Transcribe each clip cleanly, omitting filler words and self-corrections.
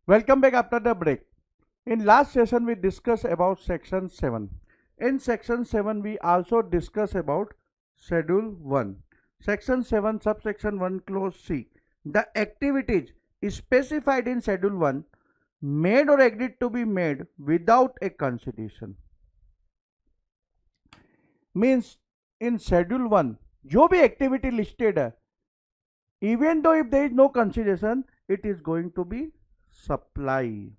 Welcome back after the break. In last session we discussed about section 7. In section 7 we also discuss about schedule 1. Section 7 subsection 1 clause C. The activities specified in schedule 1 made or agreed to be made without a consideration. Means in schedule 1 जो भी activity listed है, even though if there is no consideration, it is going to be supply.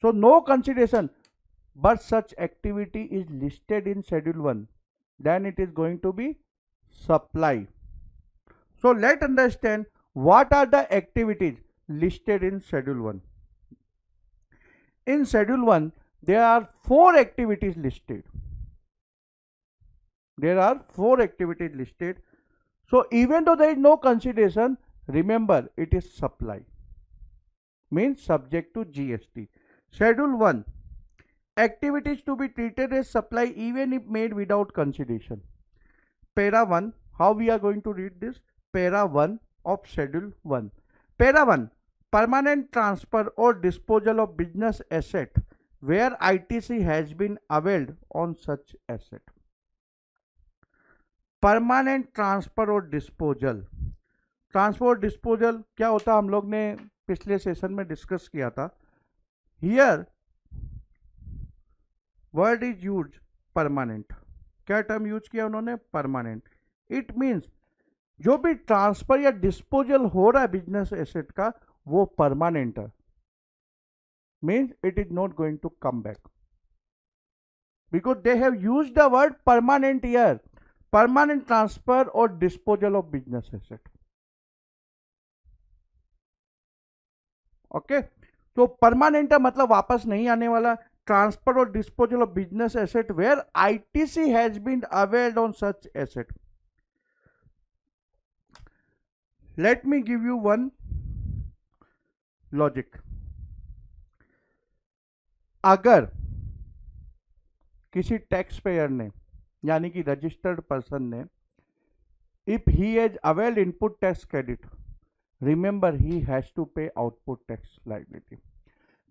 So no consideration, but such activity is listed in schedule 1, then it is going to be supply. So let's understand what are the activities listed in schedule 1. In schedule 1 there are 4 activities listed. There are 4 activities listed. So even though there is no consideration, remember it is supply, means subject to GST. Schedule 1. Activities to be treated as supply even if made without consideration. Para 1. How we are going to read this? Para 1 of Schedule 1. Para 1. Permanent transfer or disposal of business asset where ITC has been availed on such asset. Permanent transfer और disposal. Transfer और disposal क्या होता है हम लोग ने पिछले session में डिस्कस किया था. Here word is use permanent. क्या टर्म यूज किया उन्होंने? परमानेंट. इट मीन्स जो भी ट्रांसफर या डिस्पोजल हो रहा है बिजनेस एसेट का वो परमानेंट है. Means it is not going to come back because they have use the word permanent here. Permanent transfer और disposal of business asset. Okay, तो परमानेंट मतलब वापस नहीं आने वाला. ट्रांसफर और disposal of business asset where ITC has been availed on such asset. Let me give you one logic. अगर किसी टैक्स पेयर ने यानी कि रजिस्टर्ड पर्सन ने if he has availed input tax credit, remember he has to pay output tax liability.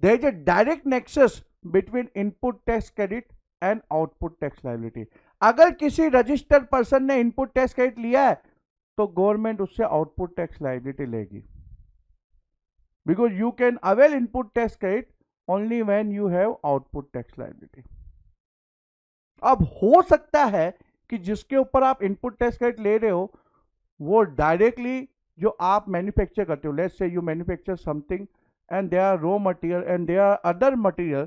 There is a direct nexus between input tax credit and output tax liability. अगर किसी registered person ने input tax credit लिया है तो government उससे output tax liability लेगी. Because you can avail input tax credit only when you have output tax liability. अब हो सकता है कि जिसके ऊपर आप इनपुट टैक्स क्रेडिट ले रहे हो वो डायरेक्टली जो आप मैन्युफैक्चर करते हो, let's say you manufacture something and they are raw material and they are other material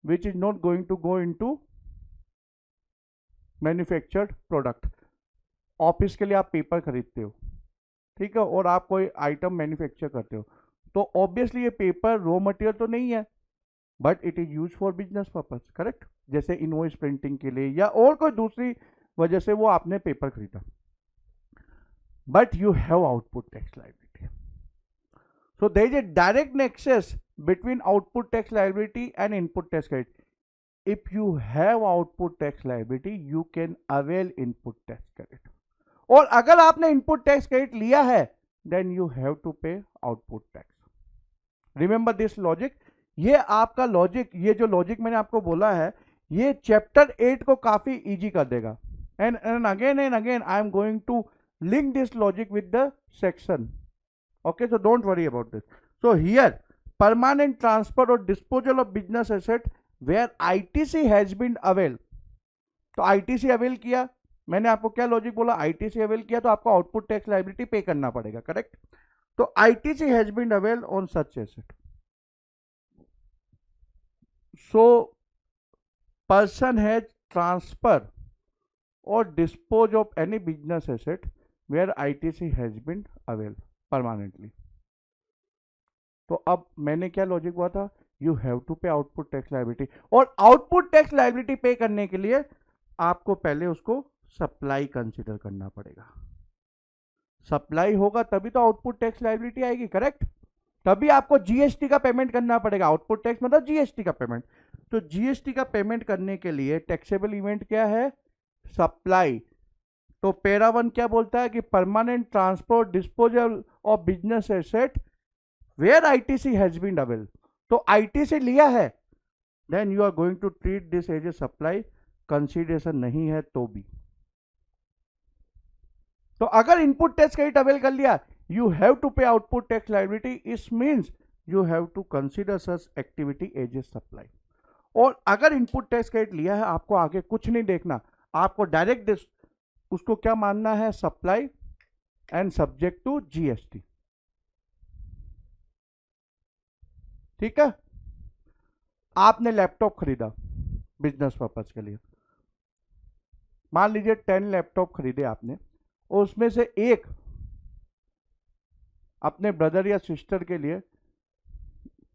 which is not going to go into manufactured product. Office के लिए आप पेपर खरीदते हो, ठीक है, और आप कोई आइटम मैन्युफैक्चर करते हो तो ऑब्वियसली ये पेपर रॉ मटेरियल तो नहीं है but it is use for business purpose. Correct, जैसे इनवॉइस प्रिंटिंग के लिए या और कोई दूसरी वजह से वो आपने पेपर खरीदा, but you have output tax liability. So there is a direct nexus between output tax liability and input tax credit. If you have output tax liability you can avail input tax credit. और अगर आपने input tax credit लिया है then you have to pay output tax. Remember this logic. ये आपका logic, ये जो logic मैंने आपको बोला है ये चैप्टर 8 को काफी इजी कर देगा. And again I am going to link this logic with the section. Okay, so don't worry about this. So here permanent transfer और disposal of business asset where ITC has been avail. तो ITC avail किया, मैंने आपको क्या logic बोला? ITC avail किया तो आपको आउटपुट टैक्स लायबिलिटी पे करना पड़ेगा. करेक्ट. तो ITC has been avail on such asset. So person has transfer or dispose of any business asset where ITC has been availed permanently. तो अब मैंने क्या लॉजिक हुआ था? You have to pay output tax liability. और output tax liability पे करने के लिए आपको पहले उसको सप्लाई कंसिडर करना पड़ेगा. सप्लाई होगा तभी तो आउटपुट टैक्स लायबिलिटी आएगी. करेक्ट. तभी आपको जीएसटी का पेमेंट करना पड़ेगा. आउटपुट टैक्स मतलब जीएसटी का पेमेंट. तो जीएसटी का पेमेंट करने के लिए टैक्सेबल इवेंट क्या है? सप्लाई. तो पैरा 1 क्या बोलता है कि permanent transfer disposal of business asset where ITC has been avail. तो आईटी से लिया है, then you are going to treat this as a supply, consideration नहीं है तो भी। तो अगर इनपुट टैक्स क्रेडिट अवेल कर लिया, you have to pay output tax liability, इस means you have to consider such activity as a supply. और अगर इनपुट टैक्स क्रेडिट लिया है, आपको आगे कुछ नहीं देखना, आपको डायरेक्ट उसको क्या मानना है, supply and subject to GST. ठीक है, आपने लैपटॉप खरीदा बिजनेस पर्पज के लिए, मान लीजिए 10 लैपटॉप खरीदे आपने, और उसमें से एक अपने ब्रदर या सिस्टर के लिए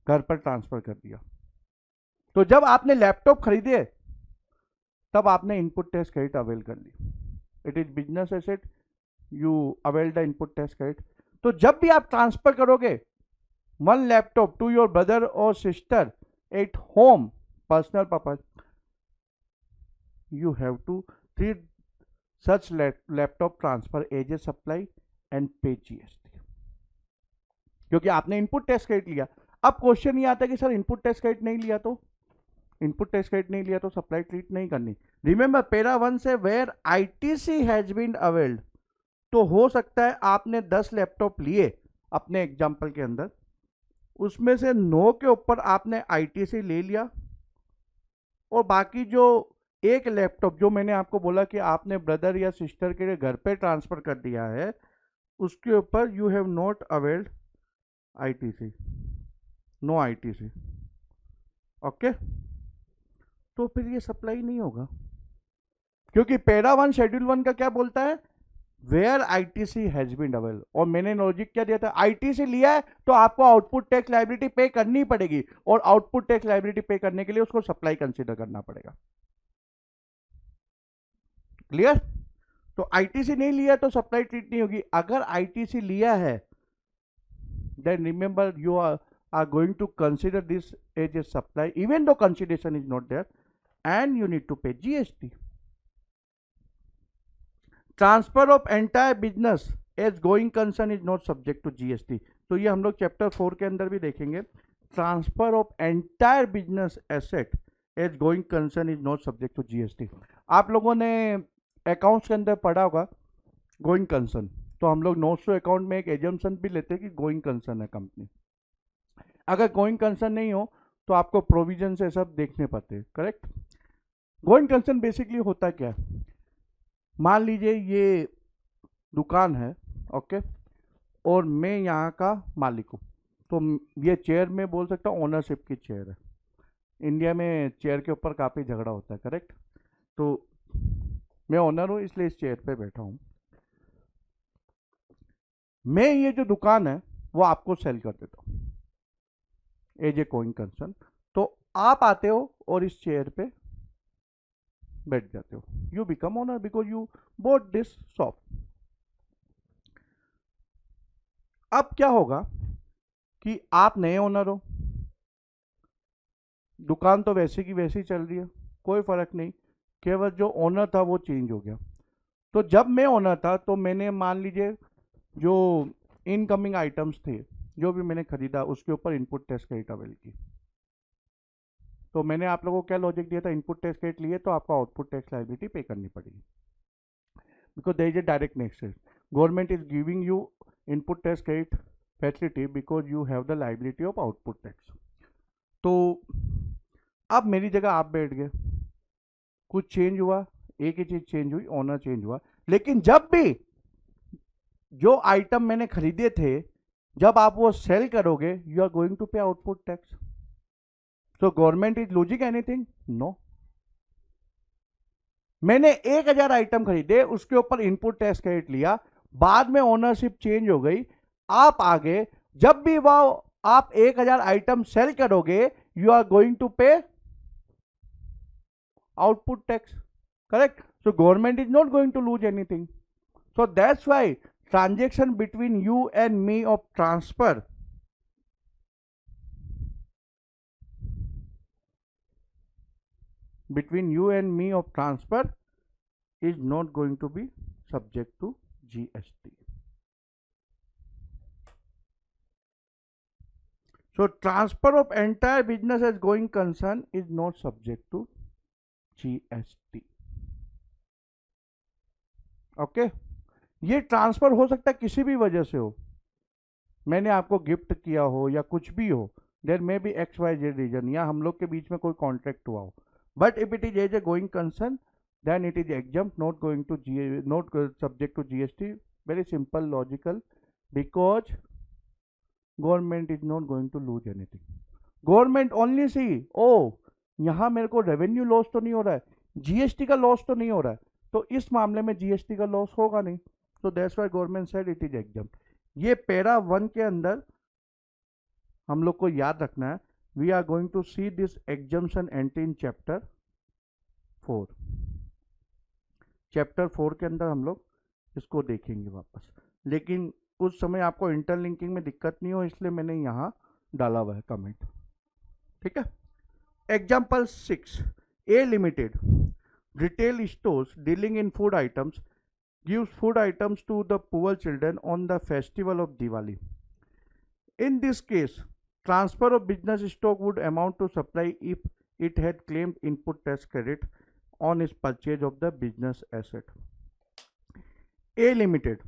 घर पर ट्रांसफर कर दिया। तो जब आपने लैपटॉप खरीदे, तब आपने इनपुट टैक्स क्रेडिट अवेल कर ली। It is business asset, you avail the input tax credit. तो जब भी आप ट्रांसफर करोगे one laptop to your brother और sister at home personal purpose, you have to treat such laptop transfer as a supply and pay GST, क्योंकि आपने input tax credit लिया। अब क्वेश्चन ये आता है कि सर इनपुट टैक्स क्रेडिट नहीं लिया तो, इनपुट टैक्स क्रेडिट नहीं लिया तो सप्लाई ट्रीट नहीं करनी। रिमेंबर पैरा 1 से where ITC has been availed, तो हो सकता है आपने 10 लैपटॉप लिए अपने एग्जांपल के अंदर, उसमें से 9 के ऊपर आपने आईटीसी ले लिया, और बाकी जो एक लैपटॉप जो मैंने आपको बोला कि आपने ब्रदर या सिस्टर के लिए घर पे ट्रांसफर कर दिया है, उसके ऊपर you have not availed ITC, no ITC. Okay, तो फिर ये सप्लाई नहीं होगा, क्योंकि पैरा 1 शेड्यूल 1 का क्या बोलता है, where ITC has been avail. और मैंने लॉजिक क्या दिया था, आईटीसी लिया है तो आपको आउटपुट टैक्स लायबिलिटी पे करनी पड़ेगी, और आउटपुट टैक्स लायबिलिटी पे करने के लिए उसको सप्लाई कंसीडर करना पड़ेगा। क्लियर? तो आईटीसी नहीं लिया तो सप्लाई ट्रीट नहीं होगी। अगर आईटीसी लिया है, then remember you are going to consider this as a supply even though consideration is not there, and you need to pay GST. Transfer of entire business as going concern is not subject to GST. तो ये हम लोग chapter 4 के अंदर भी देखेंगे। Transfer of entire business asset as going concern is not subject to GST. आप लोगों ने अकाउंट्स के अंदर पढ़ा होगा गोइंग कंसर्न, तो हम लोग नोट्स टू अकाउंट में एक एजम्पशन भी लेते हैं कि गोइंग कंसर्न है कंपनी। अगर गोइंग कंसर्न नहीं हो तो आपको प्रोविजन से सब देखने पड़ते हैं, करेक्ट? गोइंग कंसर्न बेसिकली होता क्या है, मान लीजिए ये दुकान है, ओके, और मैं यहाँ का मालिक हूँ, तो ये चेयर में बोल सकता हूँ ओनरशिप की चेयर है। इंडिया में चेयर के ऊपर काफ़ी झगड़ा होता है, करेक्ट? तो मैं ओनर हूँ इसलिए इस चेयर पे बैठा हूँ, मैं ये जो दुकान है वो आपको सेल कर देता हूँ एज ए गोइंग कंसर्न। तो आप आते हो और इस चेयर पे बैठ जाते हो, you become owner because you boat this shop. अब क्या होगा कि आप नए ओनर हो, दुकान तो वैसे की वैसी चल रही है, कोई फर्क नहीं, केवल जो ओनर था वो चेंज हो गया। तो जब मैं ओनर था तो मैंने मान लीजिए जो इनकमिंग आइटम्स थे जो भी मैंने खरीदा उसके ऊपर इनपुट टैक्स क्रेडिट अवेल की। तो मैंने आप लोगों को क्या लॉजिक दिया था, इनपुट टैक्स क्रेडिट लिए तो आपको आउटपुट टैक्स लायबिलिटी पे करनी पड़ेगी, because there is a direct nexus. Government is giving you input tax credit facility because you have the liability of output tax. तो अब मेरी जगह आप बैठ गए, कुछ चेंज हुआ, एक ही चीज चेंज हुई, ओनर चेंज हुआ, लेकिन जब भी जो आइटम मैंने खरीदे थे जब आप वो सेल करोगे you are going to pay output tax. So government is losing anything? No. मैंने 1000 आइटम खरीदे, उसके ऊपर इनपुट टैक्स क्रेडिट लिया, बाद में ओनरशिप चेंज हो गई, आप आगे जब भी वह आप 1000 आइटम सेल करोगे you are going to pay output tax, correct? So government is not going to lose anything. So that's why transaction between you and me of transfer is not going to be subject to GST. So transfer of entire business as going concern is not subject to GST. Okay ये transfer हो सकता है किसी भी वजह से हो, मैंने आपको गिफ्ट किया हो या कुछ भी हो, there may be X Y Z reason, या हम लोग के बीच में कोई कॉन्ट्रैक्ट हुआ हो, but if it is as a going concern then it is exempt, not going to not subject to GST. Very simple logical, because government is not going to lose anything. Government only see, ओ यहाँ मेरे को revenue loss तो नहीं हो रहा है, GST का लॉस तो नहीं हो रहा है, तो इस मामले में जीएसटी का लॉस होगा नहीं. तो that's why government said it is exempt. ये पैरा 1 के अंदर हम लोग को याद रखना है. We are going to see this exemption entry in chapter 4. Chapter 4 के अंदर हम लोग इसको देखेंगे वापस, लेकिन उस समय आपको इंटरलिंकिंग में दिक्कत नहीं हो इसलिए मैंने यहाँ डाला हुआ है कमेंट. ठीक है. Example 6. A limited retail stores dealing in food items gives food items to the poor children on the festival of Diwali. In this case, transfer of business stock would amount to supply if it had claimed input tax credit on its purchase of the business asset. A Limited,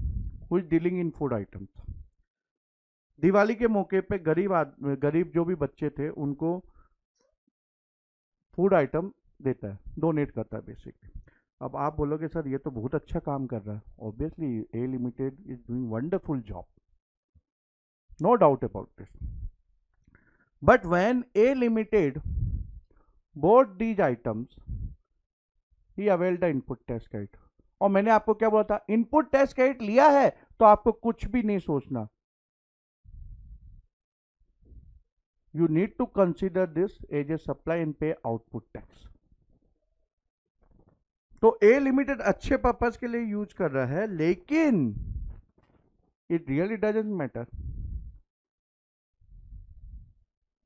who is dealing in food items, Diwali के मौके पे गरीब जो भी बच्चे थे उनको food item देता है, डोनेट करता है बेसिकली. अब आप बोलोगे सर ये तो बहुत अच्छा काम कर रहा है. Obviously A limited is doing wonderful job, no doubt about this. But when A limited bought these items, he availed the input tax credit. और मैंने आपको क्या बोला था, इनपुट टैक्स क्रेडिट लिया है तो आपको कुछ भी नहीं सोचना. You need to consider this as a supply and pay output tax. तो ए लिमिटेड अच्छे पर्पस के लिए यूज कर रहा है, लेकिन it really doesn't matter.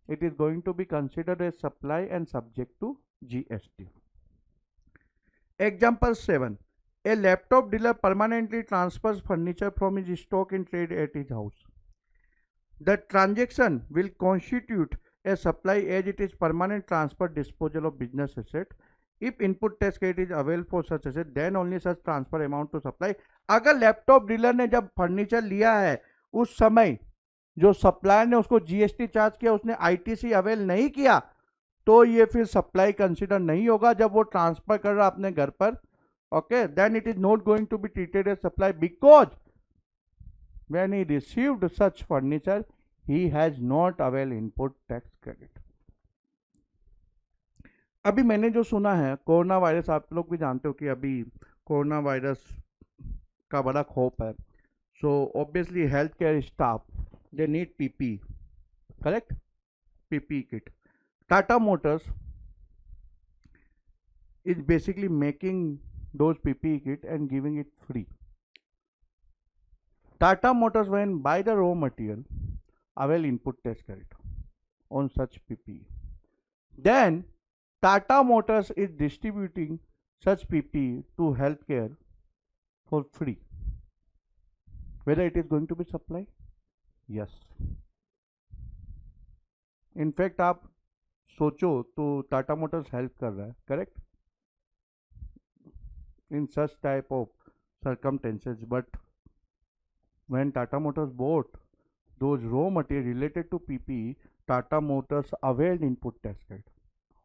It is going to be considered as supply and subject to GST. Example 7. A laptop dealer permanently transfers furniture from his stock in trade at his house. The transaction will constitute a supply as it is permanent transfer disposal of business asset. If input tax credit is available for such asset, then only such transfer amount to supply. अगर laptop dealer ने जब furniture लिया है उस समय जो supplier ने उसको जीएसटी चार्ज किया, उसने आईटीसी अवेल नहीं किया, तो ये फिर सप्लाई कंसिडर नहीं होगा जब वो ट्रांसफर कर रहा अपने घर पर. Okay, then it is not going to be treated as supply, because when he received such furniture he has not avail input tax credit. अभी मैंने जो सुना है कोरोना वायरस, आप लोग भी जानते हो कि अभी कोरोना वायरस का बड़ा खौफ है. So obviously health care staff they need PP, correct, PP kit. Tata Motors is basically making those PPE kit and giving it free. Tata Motors when buy the raw material avail input tax credit on such PPE. Then Tata Motors is distributing such PPE to healthcare for free. Whether it is going to be supply? Yes. In fact, आप सोचो तो Tata Motors help कर रहा है, correct, in such type of circumstances. But when Tata Motors bought those raw material related to PPE, Tata Motors availed input tax credit.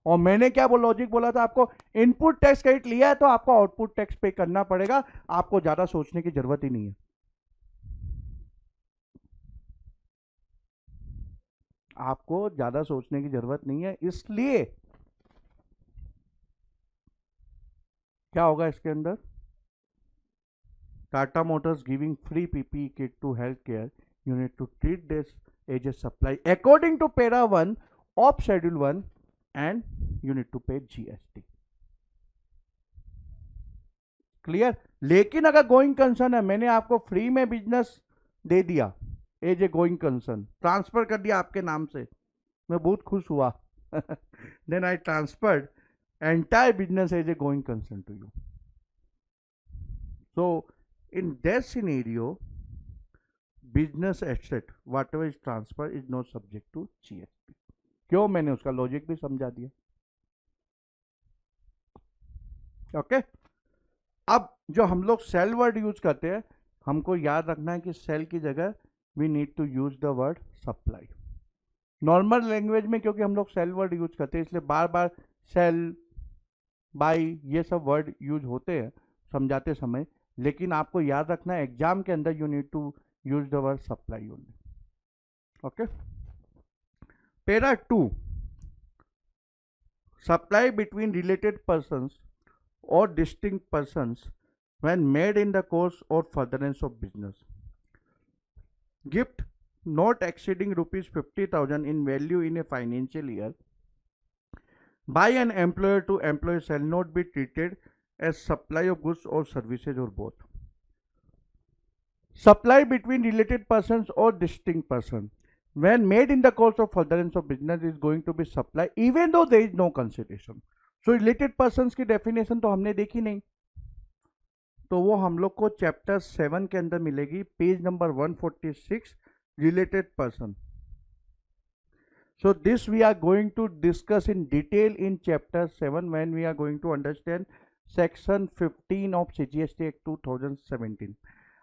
और मैंने क्या वो लॉजिक बोला था आपको, इनपुट टैक्स क्रेडिट लिया है तो आपको आउटपुट टैक्स पे करना पड़ेगा, आपको ज्यादा सोचने की जरूरत ही नहीं है. आपको ज्यादा सोचने की जरूरत नहीं है. इसलिए क्या होगा इसके अंदर, Tata Motors giving free PPE kit to health care, you need to treat this as a supply according to para 1 of schedule 1 and you need to pay GST. Clear. लेकिन अगर गोइंग कंसर्न है, मैंने आपको फ्री में business दे दिया as a going concern, transfer कर दिया आपके नाम से, मैं बहुत खुश हुआ, then I transferred entire business as a going concern to you. So in that scenario, business asset whatever is transfer is not subject to GST. क्यों, मैंने उसका लॉजिक भी समझा दिया। ओके अब जो हम लोग सेल वर्ड यूज करते हैं, हमको याद रखना है कि सेल की जगह we need to use the word supply. Normal language में क्योंकि हम लोग सेल वर्ड यूज करते हैं, इसलिए बार बार सेल, बाई, ये सब वर्ड यूज होते हैं समझाते समय, लेकिन आपको याद रखना है एग्जाम के अंदर you need to use the word supply only. Okay, para 2, supply between related persons or distinct persons when made in the course or furtherance of business. Gift not exceeding rupees 50,000 in value in a financial year by an employer to employee shall not be treated as supply of goods or services or both. Supply between related persons or distinct persons when made in the course of furtherance of business is going to be supply even though there is no consideration. So related persons की definition तो हमने देखी नहीं, तो वो हम लोग को चैप्टर 7 के अंदर मिलेगी, page number 146, related person. So this we are going to discuss in detail in chapter 7 when we are going to understand section 15 of CGST act 2017।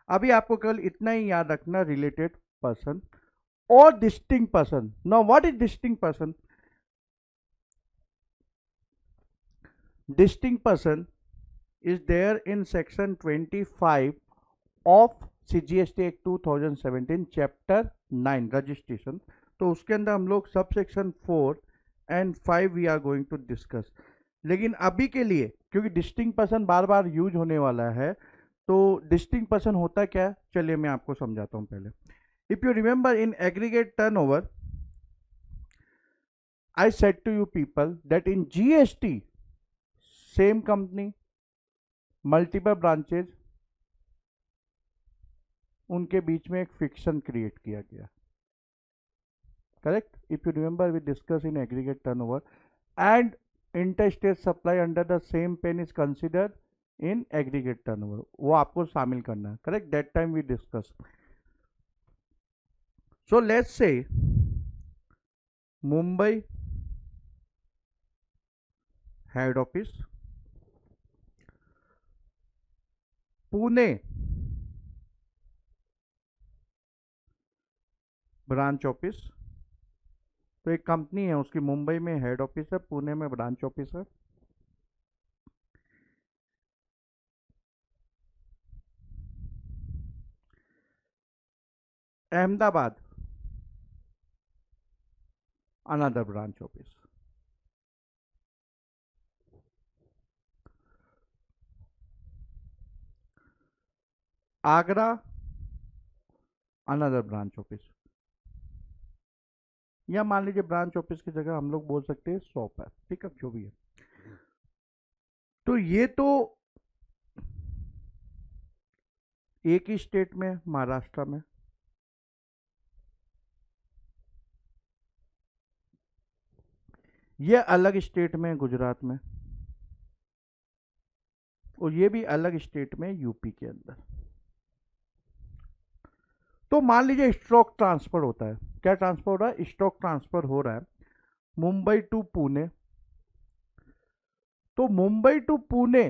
अभी आपको केवल इतना ही याद रखना, रिलेटेड पर्सन और distinct person. Now what is distinct person? Distinct person is there in section 25 of CGST Act 2017 chapter 9 registration। तो उसके अंदर हम लोग सब section 4 and 5 we are going to discuss. लेकिन अभी के लिए क्योंकि डिस्टिंक्ट पर्सन बार बार यूज होने वाला है, तो डिस्टिंक्ट पर्सन होता क्या है, चलिए मैं आपको समझाता हूं पहले। If you remember in aggregate turnover I said to you people that in GST same company, multiple branches, उनके बीच में एक फिक्शन क्रिएट किया गया। Correct? If you remember we discuss in aggregate turnover and interstate supply under the same PAN is considered in aggregate turnover, वो आपको शामिल करना है। Correct? That time we discuss. So let's say Mumbai head office, Pune branch office. तो एक company है, उसकी मुंबई में हेड ऑफिस है, पुणे में ब्रांच ऑफिस है। Ahmedabad another branch office. Agra another branch office, या मान लीजिए ब्रांच ऑफिस की जगह हम लोग बोल सकते हैं शॉप है। ठीक है, जो भी है। तो ये तो एक ही स्टेट में, महाराष्ट्र में। ये अलग स्टेट में, गुजरात में, और ये भी अलग स्टेट में, यूपी के अंदर। तो मान लीजिए स्टॉक ट्रांसफर होता है। क्या ट्रांसफर हो रहा है? स्टॉक ट्रांसफर हो रहा है मुंबई टू पुणे। तो मुंबई टू पुणे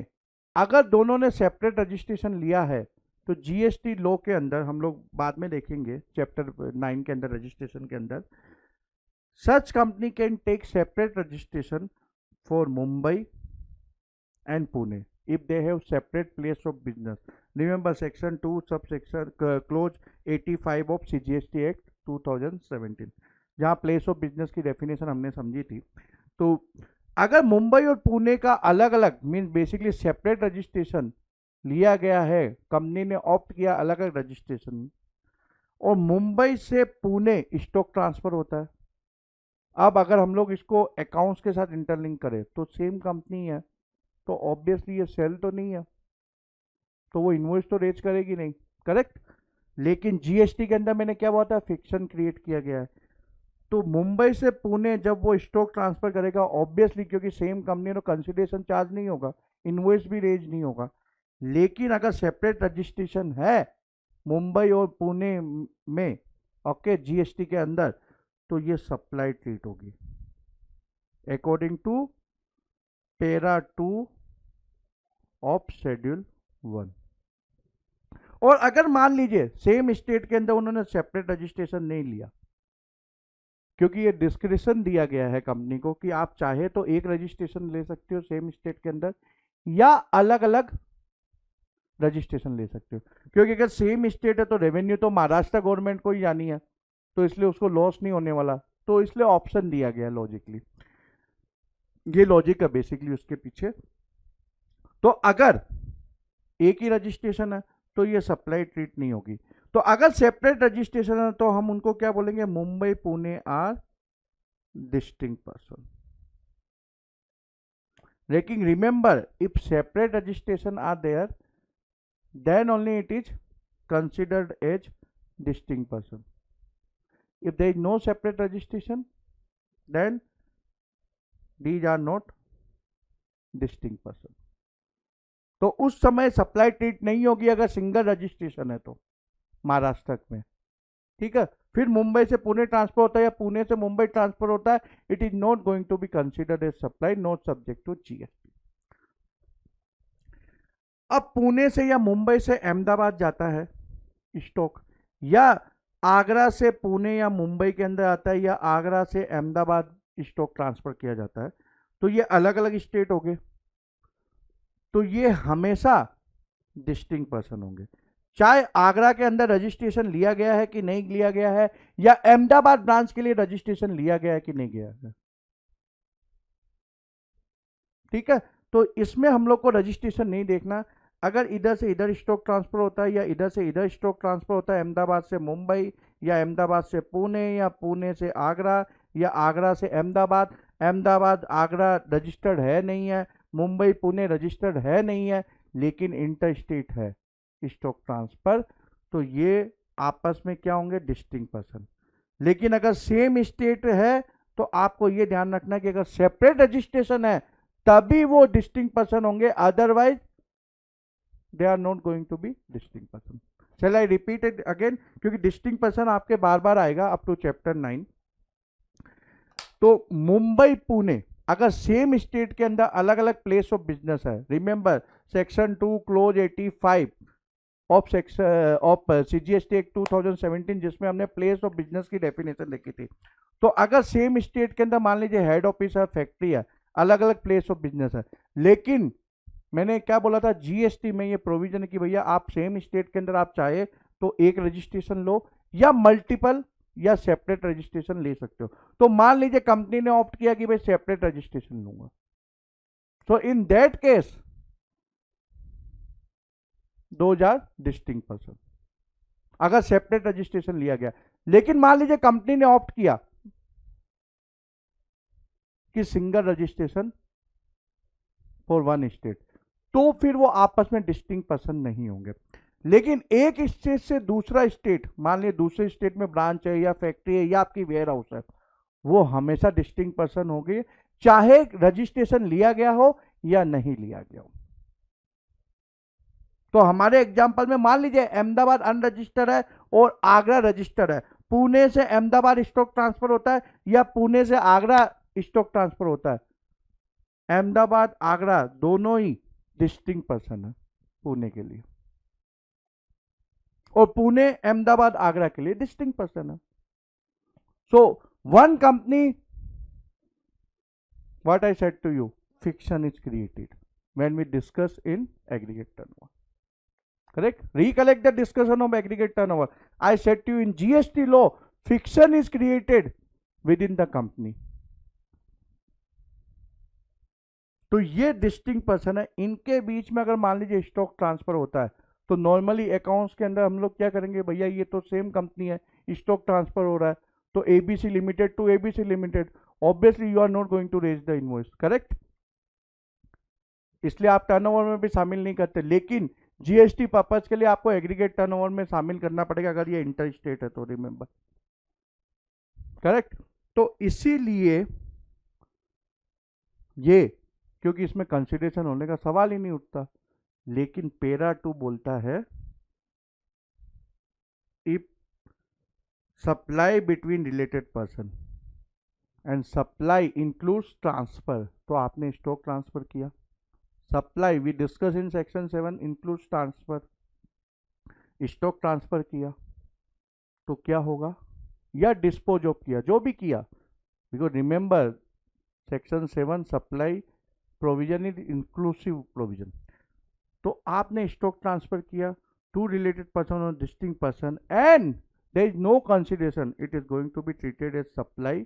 अगर दोनों ने सेपरेट रजिस्ट्रेशन लिया है, तो जीएसटी लॉ के अंदर, हम लोग बाद में देखेंगे चैप्टर 9 के अंदर, रजिस्ट्रेशन के अंदर, such company can take separate registration for Mumbai and Pune if they have separate place of business. Remember section 2 subsection clause 85 of CGST Act 2017, जहाँ प्लेस ऑफ बिजनेस की डेफिनेशन हमने समझी थी। तो अगर मुंबई और पुणे का अलग अलग मीन बेसिकली सेपरेट रजिस्ट्रेशन लिया गया है, कंपनी ने ऑप्ट किया अलग अलग रजिस्ट्रेशन, और मुंबई से पुणे स्टॉक ट्रांसफर होता है। अब अगर हम लोग इसको अकाउंट्स के साथ इंटरलिंक करें तो सेम कंपनी है, तो ऑब्वियसली ये सेल तो नहीं है, तो वो इनवॉइस तो रेज करेगी नहीं। करेक्ट? लेकिन जीएसटी के अंदर मैंने क्या बोला था, फिक्शन क्रिएट किया गया है। तो मुंबई से पुणे जब वो स्टॉक ट्रांसफर करेगा, ऑब्वियसली क्योंकि सेम कंपनी, तो कंसिडरेशन चार्ज नहीं होगा, इनवॉइस भी रेज नहीं होगा। लेकिन अगर सेपरेट रजिस्ट्रेशन है मुंबई और पुणे में, ओके, जीएसटी के अंदर, तो ये सप्लाई ट्रीट होगी according to para 2 of schedule 1। और अगर मान लीजिए सेम स्टेट के अंदर उन्होंने सेपरेट रजिस्ट्रेशन नहीं लिया, क्योंकि ये डिस्क्रिप्शन दिया गया है कंपनी को कि आप चाहे तो एक रजिस्ट्रेशन ले सकते हो सेम स्टेट के अंदर, या अलग अलग रजिस्ट्रेशन ले सकते हो, क्योंकि अगर सेम स्टेट है तो रेवेन्यू तो महाराष्ट्र गवर्नमेंट को ही जानी है, तो इसलिए उसको लॉस नहीं होने वाला, तो इसलिए ऑप्शन दिया गया है लॉजिकली। ये लॉजिक है बेसिकली उसके पीछे। तो अगर एक ही रजिस्ट्रेशन है तो ये सप्लाई ट्रीट नहीं होगी। तो अगर सेपरेट रजिस्ट्रेशन है तो हम उनको क्या बोलेंगे, Mumbai Pune are distinct person. लेकिन remember, if separate registration are there then only it is considered as distinct person. If there is no separate registration, then these are not distinct person. तो उस समय सप्लाई ट्रीट नहीं होगी अगर single registration है तो महाराष्ट्र में, ठीक है। फिर मुंबई से पुणे ट्रांसफर होता है या पुणे से मुंबई ट्रांसफर होता है, it is not going to be considered as supply, not subject to GST. अब पुणे से या मुंबई से अहमदाबाद जाता है स्टॉक, या आगरा से पुणे या मुंबई के अंदर आता है, या आगरा से अहमदाबाद स्टॉक ट्रांसफर किया जाता है, तो ये अलग अलग स्टेट हो गए, तो ये हमेशा डिस्टिंक्ट पर्सन होंगे, चाहे आगरा के अंदर रजिस्ट्रेशन लिया गया है कि नहीं लिया गया है, या अहमदाबाद ब्रांच के लिए रजिस्ट्रेशन लिया गया है कि नहीं गया है, ठीक है। तो इसमें हम लोग को रजिस्ट्रेशन नहीं देखना, अगर इधर से इधर स्टॉक ट्रांसफर होता है या इधर से इधर स्टॉक ट्रांसफर होता है, अहमदाबाद से मुंबई या अहमदाबाद से पुणे या पुणे से आगरा या आगरा से अहमदाबाद, अहमदाबाद आगरा रजिस्टर्ड है नहीं है, मुंबई पुणे रजिस्टर्ड है नहीं है, लेकिन इंटर स्टेट है स्टॉक ट्रांसफर, तो ये आपस में क्या होंगे, डिस्टिंक्ट पर्सन। लेकिन अगर सेम स्टेट है तो आपको ये ध्यान रखना कि अगर सेपरेट रजिस्ट्रेशन है तभी वो डिस्टिंक्ट पर्सन होंगे, otherwise they are not going to be distinct person. चल आई रिपीट इट अगेन, क्योंकि डिस्टिंक्ट पर्सन आपके बार बार आएगा अप टू चैप्टर 9। तो मुंबई पुणे अगर सेम स्टेट के अंदर अलग अलग प्लेस ऑफ बिजनेस है, remember section 2 close 85 of CGST act 2017 जिसमें हमने प्लेस ऑफ बिजनेस की डेफिनेशन लिखी थी, तो अगर सेम स्टेट के अंदर मान लीजिए हेड ऑफिस है, फैक्ट्री है, अलग अलग प्लेस ऑफ बिजनेस है, लेकिन मैंने क्या बोला था, जीएसटी में ये प्रोविजन है कि भैया आप सेम स्टेट के अंदर आप चाहे तो एक रजिस्ट्रेशन लो या मल्टीपल या सेपरेट रजिस्ट्रेशन ले सकते हो। तो मान लीजिए कंपनी ने ऑप्ट किया कि भाई सेपरेट रजिस्ट्रेशन लूंगा, so in that case those are distinct person, अगर सेपरेट रजिस्ट्रेशन लिया गया। लेकिन मान लीजिए कंपनी ने ऑप्ट किया कि single registration for one state, तो फिर वो आपस में डिस्टिंक्ट पर्सन नहीं होंगे। लेकिन एक स्टेट से दूसरा स्टेट, मान लीजिए दूसरे स्टेट में ब्रांच है या फैक्ट्री है या आपकी वेयर हाउस है, वो हमेशा डिस्टिंक्ट पर्सन होगी, चाहे रजिस्ट्रेशन लिया गया हो या नहीं लिया गया हो। तो हमारे एग्जांपल में मान लीजिए अहमदाबाद अनरजिस्टर्ड है और आगरा रजिस्टर्ड है, पुणे से अहमदाबाद स्टॉक ट्रांसफर होता है या पुणे से आगरा स्टॉक ट्रांसफर होता है, अहमदाबाद आगरा दोनों ही डिस्टिंक्ट पर्सन है पुणे के लिए, और पुणे अहमदाबाद आगरा के लिए डिस्टिंक्ट पर्सन है। So one company, what I said to you, fiction is created when we discuss in aggregate turnover, correct? Recollect the discussion of aggregate turnover. I said to you in GST law, fiction is created within the company. तो ये distinct person है, इनके बीच में अगर मान लीजिए stock transfer होता है तो नॉर्मली अकाउंट्स के अंदर हम लोग क्या करेंगे, भैया ये तो सेम कंपनी है, स्टॉक ट्रांसफर हो रहा है, तो ABC limited to ABC limited, obviously you are not going to raise the invoice, correct? इसलिए आप टर्नओवर में भी शामिल नहीं करते, लेकिन जीएसटी पर्पज के लिए आपको एग्रीगेट टर्नओवर में शामिल करना पड़ेगा अगर ये इंटर स्टेट है तो, रिमेंबर, करेक्ट? तो इसीलिए ये, क्योंकि इसमें कंसिडरेशन होने का सवाल ही नहीं उठता, लेकिन पैरा 2 बोलता है if supply between related person and supply includes transfer, तो आपने स्टॉक ट्रांसफर किया. Supply we discuss in section 7 includes transfer, stock transfer किया तो क्या होगा, या डिस्पोज ऑफ किया, जो भी किया, because remember section 7 supply provision is inclusive provision. तो आपने स्टॉक ट्रांसफर किया टू रिलेटेड पर्सन और distinct person and there is no consideration, it is going to be treated as supply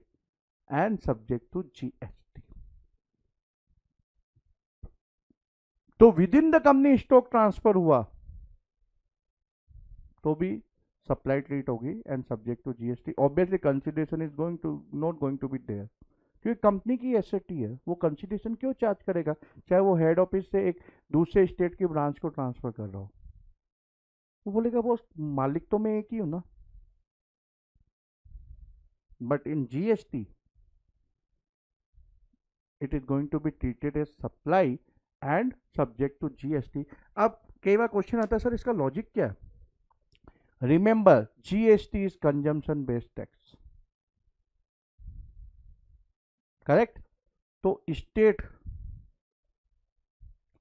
and subject to GST. तो within the company stock transfer हुआ तो भी supply treat होगी and subject to GST. Obviously consideration is going to not going to be there, क्योंकि company की asset ही है, वो consideration क्यों चार्ज करेगा, चाहे वो हेड ऑफिस से एक दूसरे स्टेट की ब्रांच को ट्रांसफर कर रहा हो. वो बोलेगा वो मालिक तो मैं एक ही हूं ना. But in GST it is going to be treated as supply and subject to GST. अब कई बार क्वेश्चन आता है सर इसका लॉजिक क्या है. Remember GST is consumption based tax, correct. तो स्टेट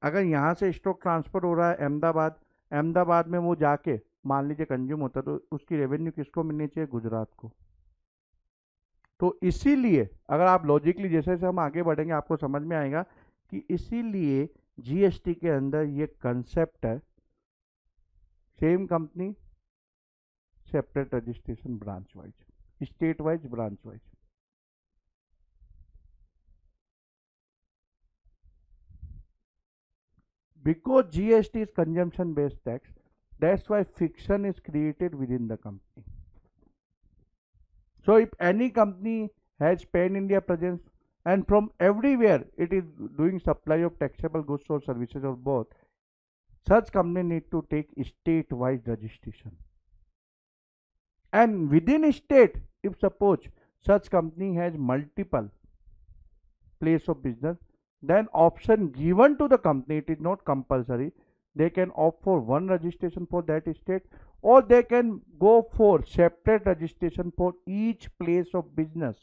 अगर यहां से स्टॉक ट्रांसफर हो रहा है अहमदाबाद, अहमदाबाद में वो जाके मान लीजिए कंज्यूम होता है, तो उसकी रेवेन्यू किसको मिलनी चाहिए, गुजरात को. तो इसीलिए अगर आप लॉजिकली जैसे जैसे हम आगे बढ़ेंगे आपको समझ में आएगा कि इसीलिए जीएसटी के अंदर ये कंसेप्ट है same company separate registration branch wise, state wise, branch wise. because GST is consumption based tax, that's why fiction is created within the company. So if any company has pan India presence and from everywhere it is doing supply of taxable goods or services or both, such company need to take state wise registration. And within a state, if suppose such company has multiple place of business, then option given to the company, it is not compulsory, they can opt for one registration for that state or they can go for separate registration for each place of business.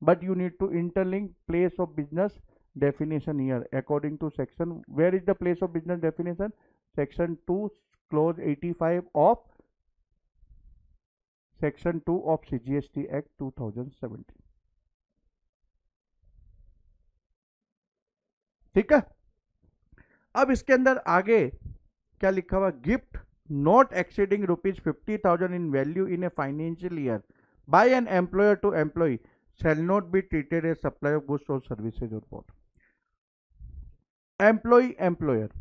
But you need to interlink place of business definition here according to section. Where is the place of business definition? Section 2 clause 85 of section 2 of CGST Act 2017. ठीक है. अब इसके अंदर आगे क्या लिखा हुआ, gift not exceeding ₹50,000 in value in a financial year by an employer to employee shall not be treated as supply of goods or services or both. Employee employer,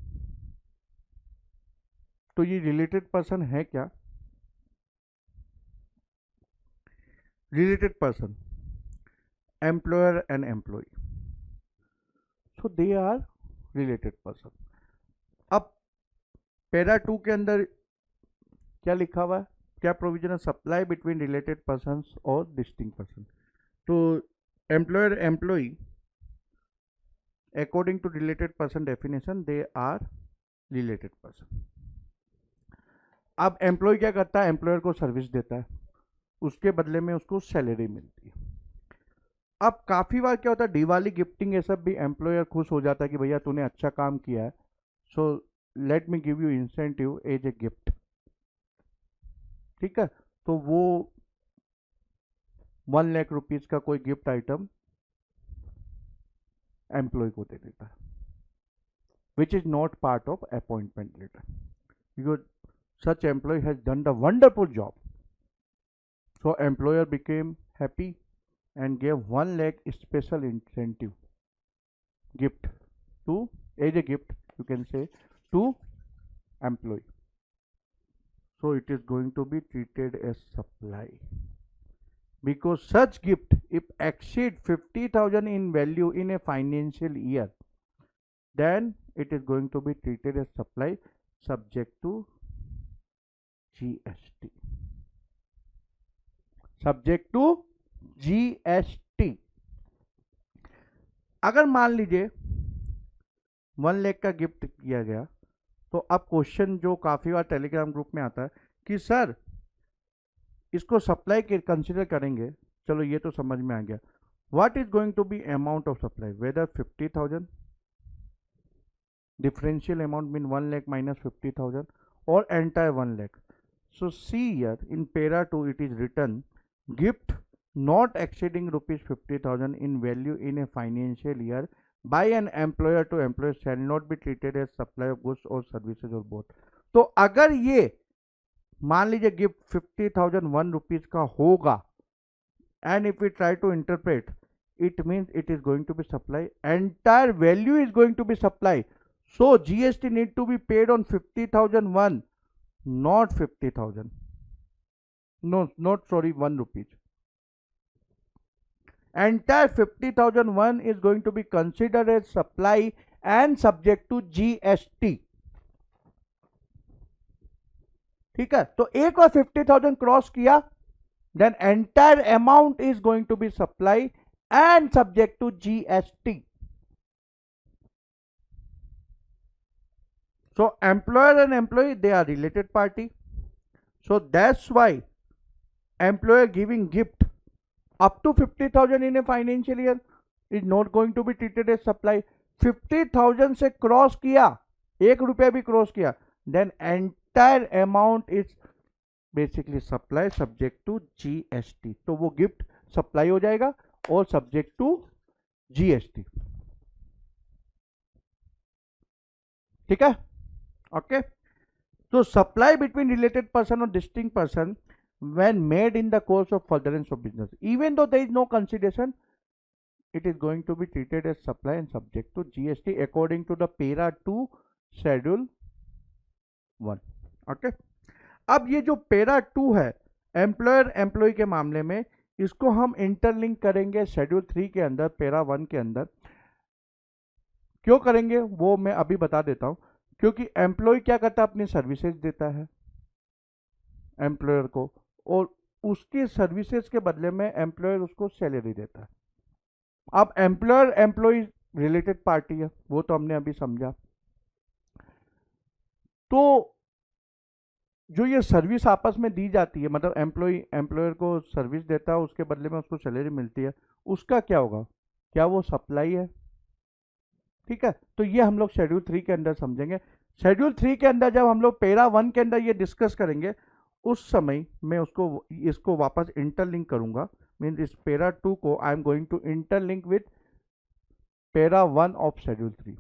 तो ये रिलेटेड पर्सन है क्या, related person employer and employee, so they are related person. अब para 2 के अंदर क्या लिखा हुआ है, क्या प्रोविजन है, सप्लाई बिटवीन रिलेटेड पर्सन और डिस्टिंक्ट पर्सन. तो employer employee according to related person definition they are related person. अब एम्प्लॉय क्या करता है, एम्प्लॉयर को सर्विस देता है, उसके बदले में उसको सैलरी मिलती है. अब काफी बार क्या होता है, दिवाली गिफ्टिंग ये सब भी एम्प्लॉयर खुश हो जाता है कि भैया तूने अच्छा काम किया है, so let me give you incentive as a gift. ठीक है, तो वो 1 लाख रुपीज का कोई गिफ्ट आइटम एम्प्लॉय को दे देता है, which is not part of appointment letter, because such employee has done the wonderful job. So employer became happy and gave 1 lakh special incentive gift to, as a gift you can say, to employee. So it is going to be treated as supply, because such gift if exceed 50,000 in value in a financial year, then it is going to be treated as supply subject to GST, subject to GST. अगर मान लीजिए 1 लाख का gift किया गया, तो अब question जो काफी बार टेलीग्राम ग्रुप में आता है कि सर इसको सप्लाई के कंसिडर करेंगे, चलो ये तो समझ में आ गया। What is going to be amount of supply, whether 50,000 differential amount mean 1 lakh minus 50,000 or entire 1 lakh. So see here in para 2 it is written gift not exceeding rupees 50,000 in value in a financial year by an employer to employer shall not be treated as supply of goods or services or both. तो अगर ये मान लीजिए gift 50,001 rupees का होगा and if we try to interpret it means it is going to be supply, entire value is going to be supply. So GST need to be paid on 50,001, not 50,000. No, not sorry, 1 rupees. Entire 50,001 is going to be considered as supply and subject to GST. ठीक है, तो एक बार 50,000 cross किया, then entire amount is going to be supply and subject to GST. So employer and employee, they are related party. So that's why employer giving gift up to 50,000 in a financial year is not going to be treated as supply. 50,000 से cross किया, 1 रुपया भी cross किया, then entire amount is basically supply subject to GST, तो वो gift supply हो जाएगा और सब्जेक्ट टू जीएसटी। ठीक है, ओके। तो सप्लाई बिटवीन रिलेटेड पर्सन और distinct person when made in the course of furtherance of business, even though there is no consideration, it is going to be treated as supply and subject to GST according to the para 2 schedule 1. Okay, अब ये जो para 2 है employer employ के मामले में, इसको हम interlink करेंगे शेड्यूल 3 के अंदर, पैरा 1 के अंदर। क्यों करेंगे वो मैं अभी बता देता हूं, क्योंकि एम्प्लॉय क्या करता है, अपनी सर्विसेज देता है एम्प्लॉयर को, और उसकी सर्विसेज के बदले में एम्प्लॉयर उसको सैलरी देता है। अब एम्प्लॉयर एम्प्लॉय रिलेटेड पार्टी है, वो तो हमने अभी समझा। तो जो ये सर्विस आपस में दी जाती है, मतलब एम्प्लॉय एम्प्लॉयर को सर्विस देता है, उसके बदले में उसको सैलरी मिलती है, उसका क्या होगा, क्या वो सप्लाई है? ठीक है, तो ये हम लोग शेड्यूल 3 के अंदर समझेंगे। शेड्यूल 3 के अंदर जब हम लोग पैरा 1 के अंदर ये डिस्कस करेंगे, उस समय मैं उसको इसको वापस इंटरलिंक करूंगा। मीन्स इस पैरा 2 को I am going to interlink with para 1 of schedule 3,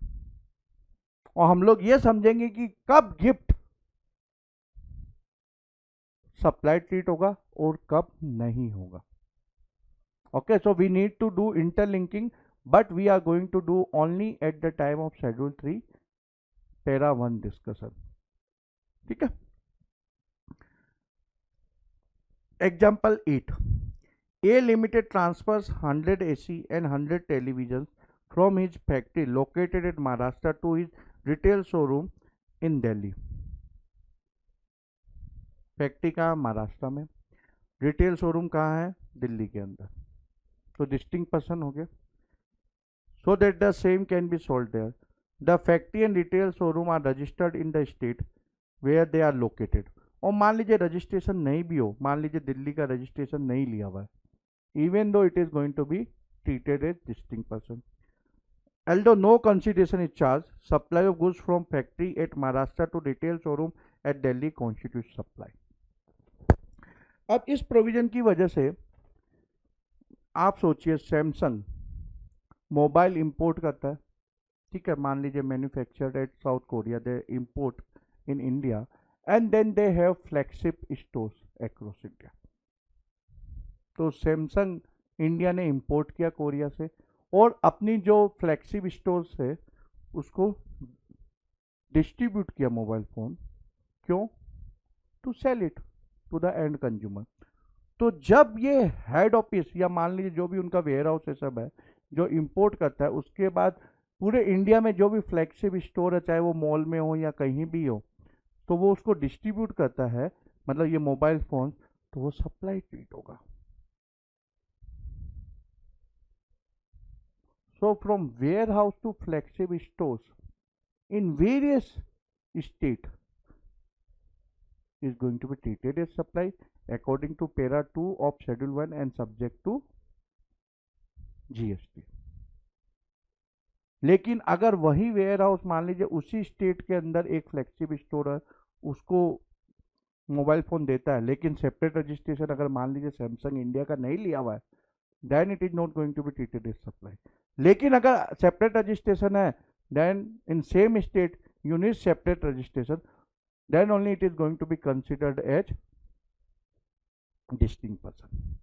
और हम लोग ये समझेंगे कि कब गिफ्ट सप्लाई ट्रीट होगा और कब नहीं होगा। Okay, so we need to do interlinking, but we are going to do only at the time of schedule 3 para 1 discussion. ठीक है, example 8, A limited transfers 100 AC and 100 televisions from his factory located at Maharashtra to his retail showroom in Delhi. Factory कहाँ, महाराष्ट्र में, retail showroom कहाँ है, दिल्ली के अंदर। तो distinct person हो गया, so that the same can be sold there. The factory and retail showroom are registered in the state where they are located. और मान लीजिए रजिस्ट्रेशन नहीं भी हो, मान लीजिए दिल्ली का रजिस्ट्रेशन नहीं लिया हुआ है, even though it is going to be treated as distinct person. Although no consideration is charged, supply of goods from factory at Maharashtra to retail showroom at Delhi constitutes supply. अब इस provision की वजह से आप सोचिए, Samsung mobile import करता है, ठीक है, मान लीजिए manufactured at South Korea, they import in India and then they have flagship stores across India. तो सैमसंग इंडिया ने इंपोर्ट किया कोरिया से, और अपनी जो फ्लैगशिप स्टोर्स है उसको डिस्ट्रीब्यूट किया मोबाइल फ़ोन। क्यों? To sell it to the end consumer. तो जब ये हेड ऑफिस या मान लीजिए जो भी उनका वेयर हाउस है सब है जो इंपोर्ट करता है, उसके बाद पूरे इंडिया में जो भी फ्लैगशिप स्टोर है, चाहे वो मॉल में हो या कहीं भी हो, तो वो उसको डिस्ट्रीब्यूट करता है, मतलब ये मोबाइल फ़ोन, तो वो सप्लाई ट्रीट होगा। So from warehouse to flagship stores in various states, is going to be treated as supply according to para 2 of schedule 1 and subject to GST। लेकिन अगर वही वेयर हाउस मान लीजिए उसी state के अंदर एक फ्लेक्सिबल स्टोर है, उसको मोबाइल फोन देता है, लेकिन सेपरेट रजिस्ट्रेशन अगर मान लीजिए सैमसंग इंडिया का नहीं लिया हुआ है, then it is not going to be treated as supply. लेकिन अगर सेपरेट रजिस्ट्रेशन है, then in same state you need separate registration, then only it is going to be considered as distinct person।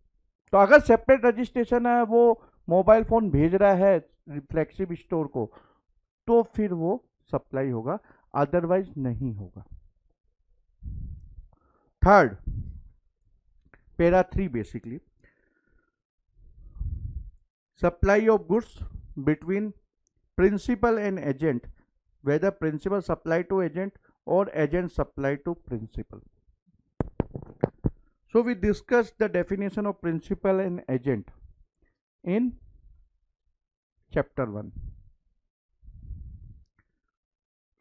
तो अगर separate registration है, वो mobile phone भेज रहा है फ्लेक्सिबल स्टोर को, तो फिर वो सप्लाई होगा, अदरवाइज नहीं होगा। Third, para 3 basically supply of goods between principal and agent, whether principal supply to agent or agent supply to principal। So we discussed the definition of principal and agent in chapter 1,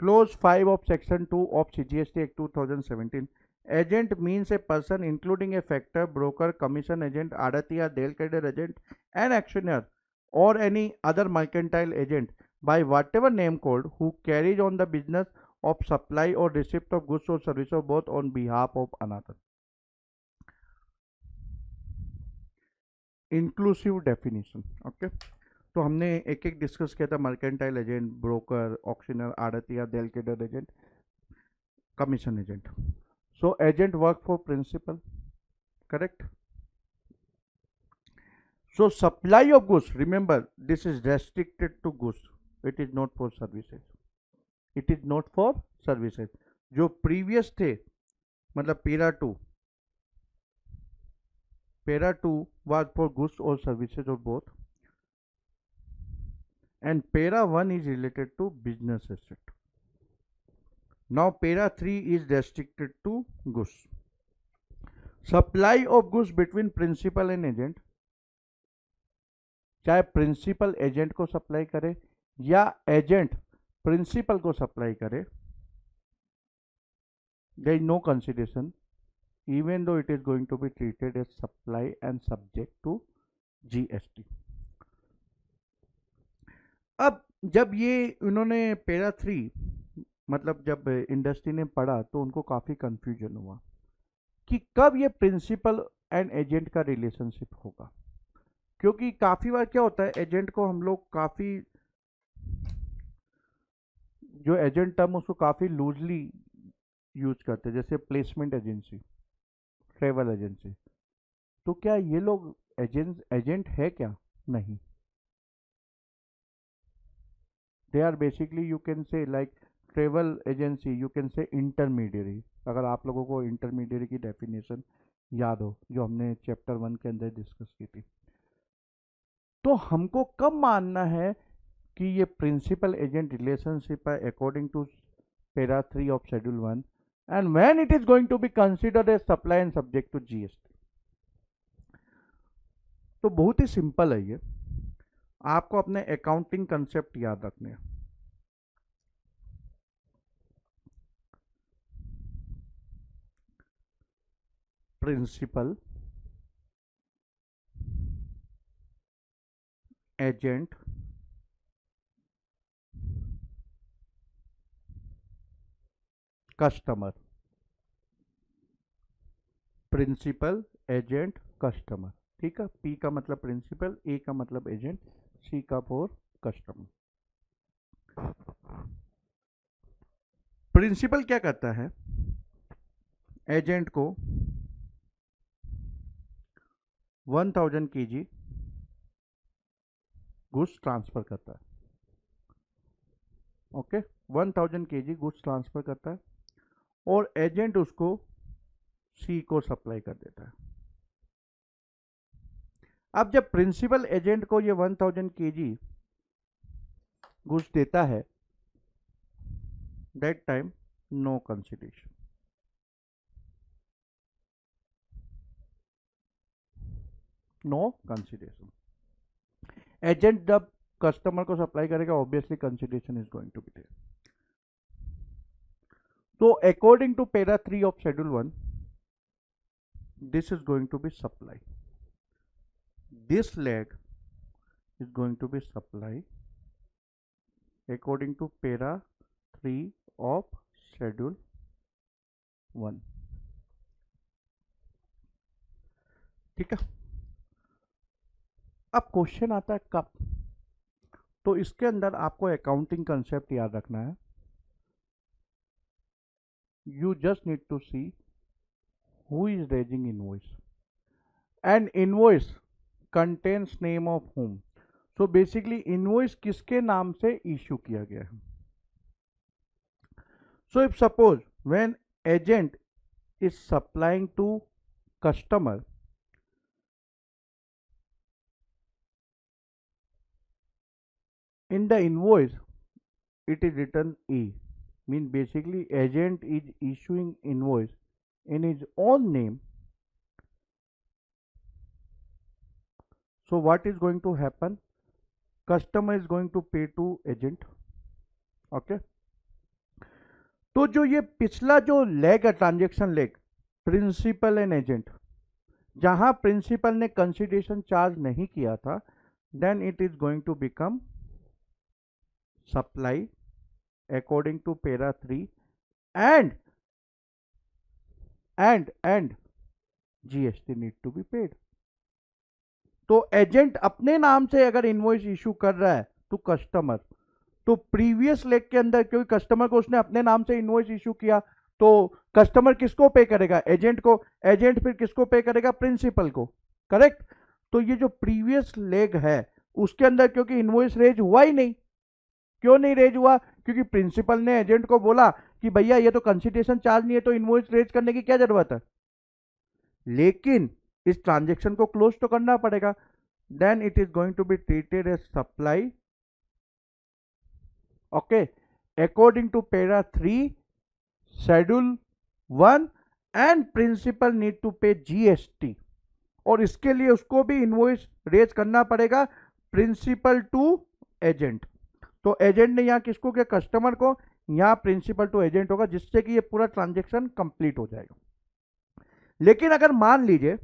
clause 5 of section 2 of CGST Act 2017। agent means a person including a factor, broker, commission agent, adatiya, delegated agent and actioneer or any other mercantile agent by whatever name code who carries on the business of supply or receipt of goods or services both on behalf of another। Inclusive definition. Okay, तो हमने एक एक discuss किया था, mercantile agent, broker, auctioneer, arhatia, delegated agent, commission agent. So agent work for principal, correct. So supply of goods, remember this is restricted to goods, it is not for services, it is not for services। जो previous थे, मतलब para 2 was for goods or services or both, and para 1 is related to business asset। Now para 3 is restricted to goods। Supply of goods between principal and agent, चाहे principal agent को supply करे या agent principal को supply करे, there is no consideration even though it is going to be treated as supply and subject to GST. अब जब ये उन्होंने पैरा 3 मतलब जब इंडस्ट्री ने पढ़ा तो उनको काफी कंफ्यूजन हुआ कि कब ये प्रिंसिपल एंड एजेंट का रिलेशनशिप होगा, क्योंकि काफी बार क्या होता है, एजेंट को हम लोग काफी, जो एजेंट टर्म उसको काफी लूजली यूज करते हैं, जैसे प्लेसमेंट एजेंसी, ट्रेवल एजेंसी। तो क्या ये लोग एजेंट है क्या? नहीं, they are basically you can say like travel agency, you can say intermediary. अगर आप लोगों को इंटरमीडियरी की डेफिनेशन याद हो जो हमने चैप्टर 1 के अंदर डिस्कस की थी, तो हमको कब मानना है कि ये प्रिंसिपल एजेंट रिलेशनशिप है according to para 3 of schedule 1 and when it is going to be considered as supply and subject to GST. तो बहुत ही सिंपल है ये, आपको अपने अकाउंटिंग कंसेप्ट याद रखने हैं। Principal, agent, customer. Principal, agent, customer, ठीक है। पी का मतलब प्रिंसिपल, ए का मतलब एजेंट, सी का फॉर कस्टमर। प्रिंसिपल क्या करता है, एजेंट को 1000 kg गुड्स ट्रांसफर करता है। ओके, 1000 kg गुड्स ट्रांसफर करता है और एजेंट उसको सी को सप्लाई कर देता है। अब जब प्रिंसिपल एजेंट को ये 1000 kg गुड्स देता है, that time no consideration, no consideration. Agent जब कस्टमर को सप्लाई करेगा, obviously consideration is going to be there. So according to para 3 of schedule 1, this is going to be supply. This leg is going to be supply according to para 3 of schedule 1. ठीक है। अब question आता है कब, तो इसके अंदर आपको अकाउंटिंग कंसेप्ट याद रखना है। You just need to see who is raising invoice, and invoice contains name of whom. So basically invoice किसके नाम से इशू किया गया है। So if suppose when agent is supplying to customer, in the invoice it is written E, mean basically agent is issuing invoice in his own name. So what is going to happen? Customer is going to pay to agent. Okay, तो जो ये पिछला जो leg है transaction leg, principal and agent, जहां principal ने consideration charge नहीं किया था, then it is going to become supply according to para 3 and GST need to be paid. तो एजेंट अपने नाम से अगर इनवॉइस इशू कर रहा है तो कस्टमर, तो प्रीवियस लेग के अंदर क्योंकि कस्टमर को उसने अपने नाम से इनवॉइस इशू किया, तो कस्टमर किसको पे करेगा? एजेंट को। एजेंट फिर किसको पे करेगा? प्रिंसिपल को। करेक्ट। तो ये जो प्रीवियस लेग है उसके अंदर क्योंकि इनवॉइस रेज हुआ ही नहीं। क्यों नहीं रेज हुआ? क्योंकि प्रिंसिपल ने एजेंट को बोला कि भैया ये तो कंसिडरेशन चार्ज नहीं है, तो इनवॉइस रेज करने की क्या जरूरत है। लेकिन इस ट्रांजेक्शन को क्लोज तो करना पड़ेगा। Then it is going to be treated as supply, okay, according to para 3 schedule 1 and principal need to pay GST, और इसके लिए उसको भी इनवॉइस रेज करना पड़ेगा प्रिंसिपल टू एजेंट। तो एजेंट ने यहां किसको किया? कस्टमर को। यहां प्रिंसिपल टू एजेंट होगा, जिससे कि ये पूरा ट्रांजेक्शन कंप्लीट हो जाएगा। लेकिन अगर मान लीजिए,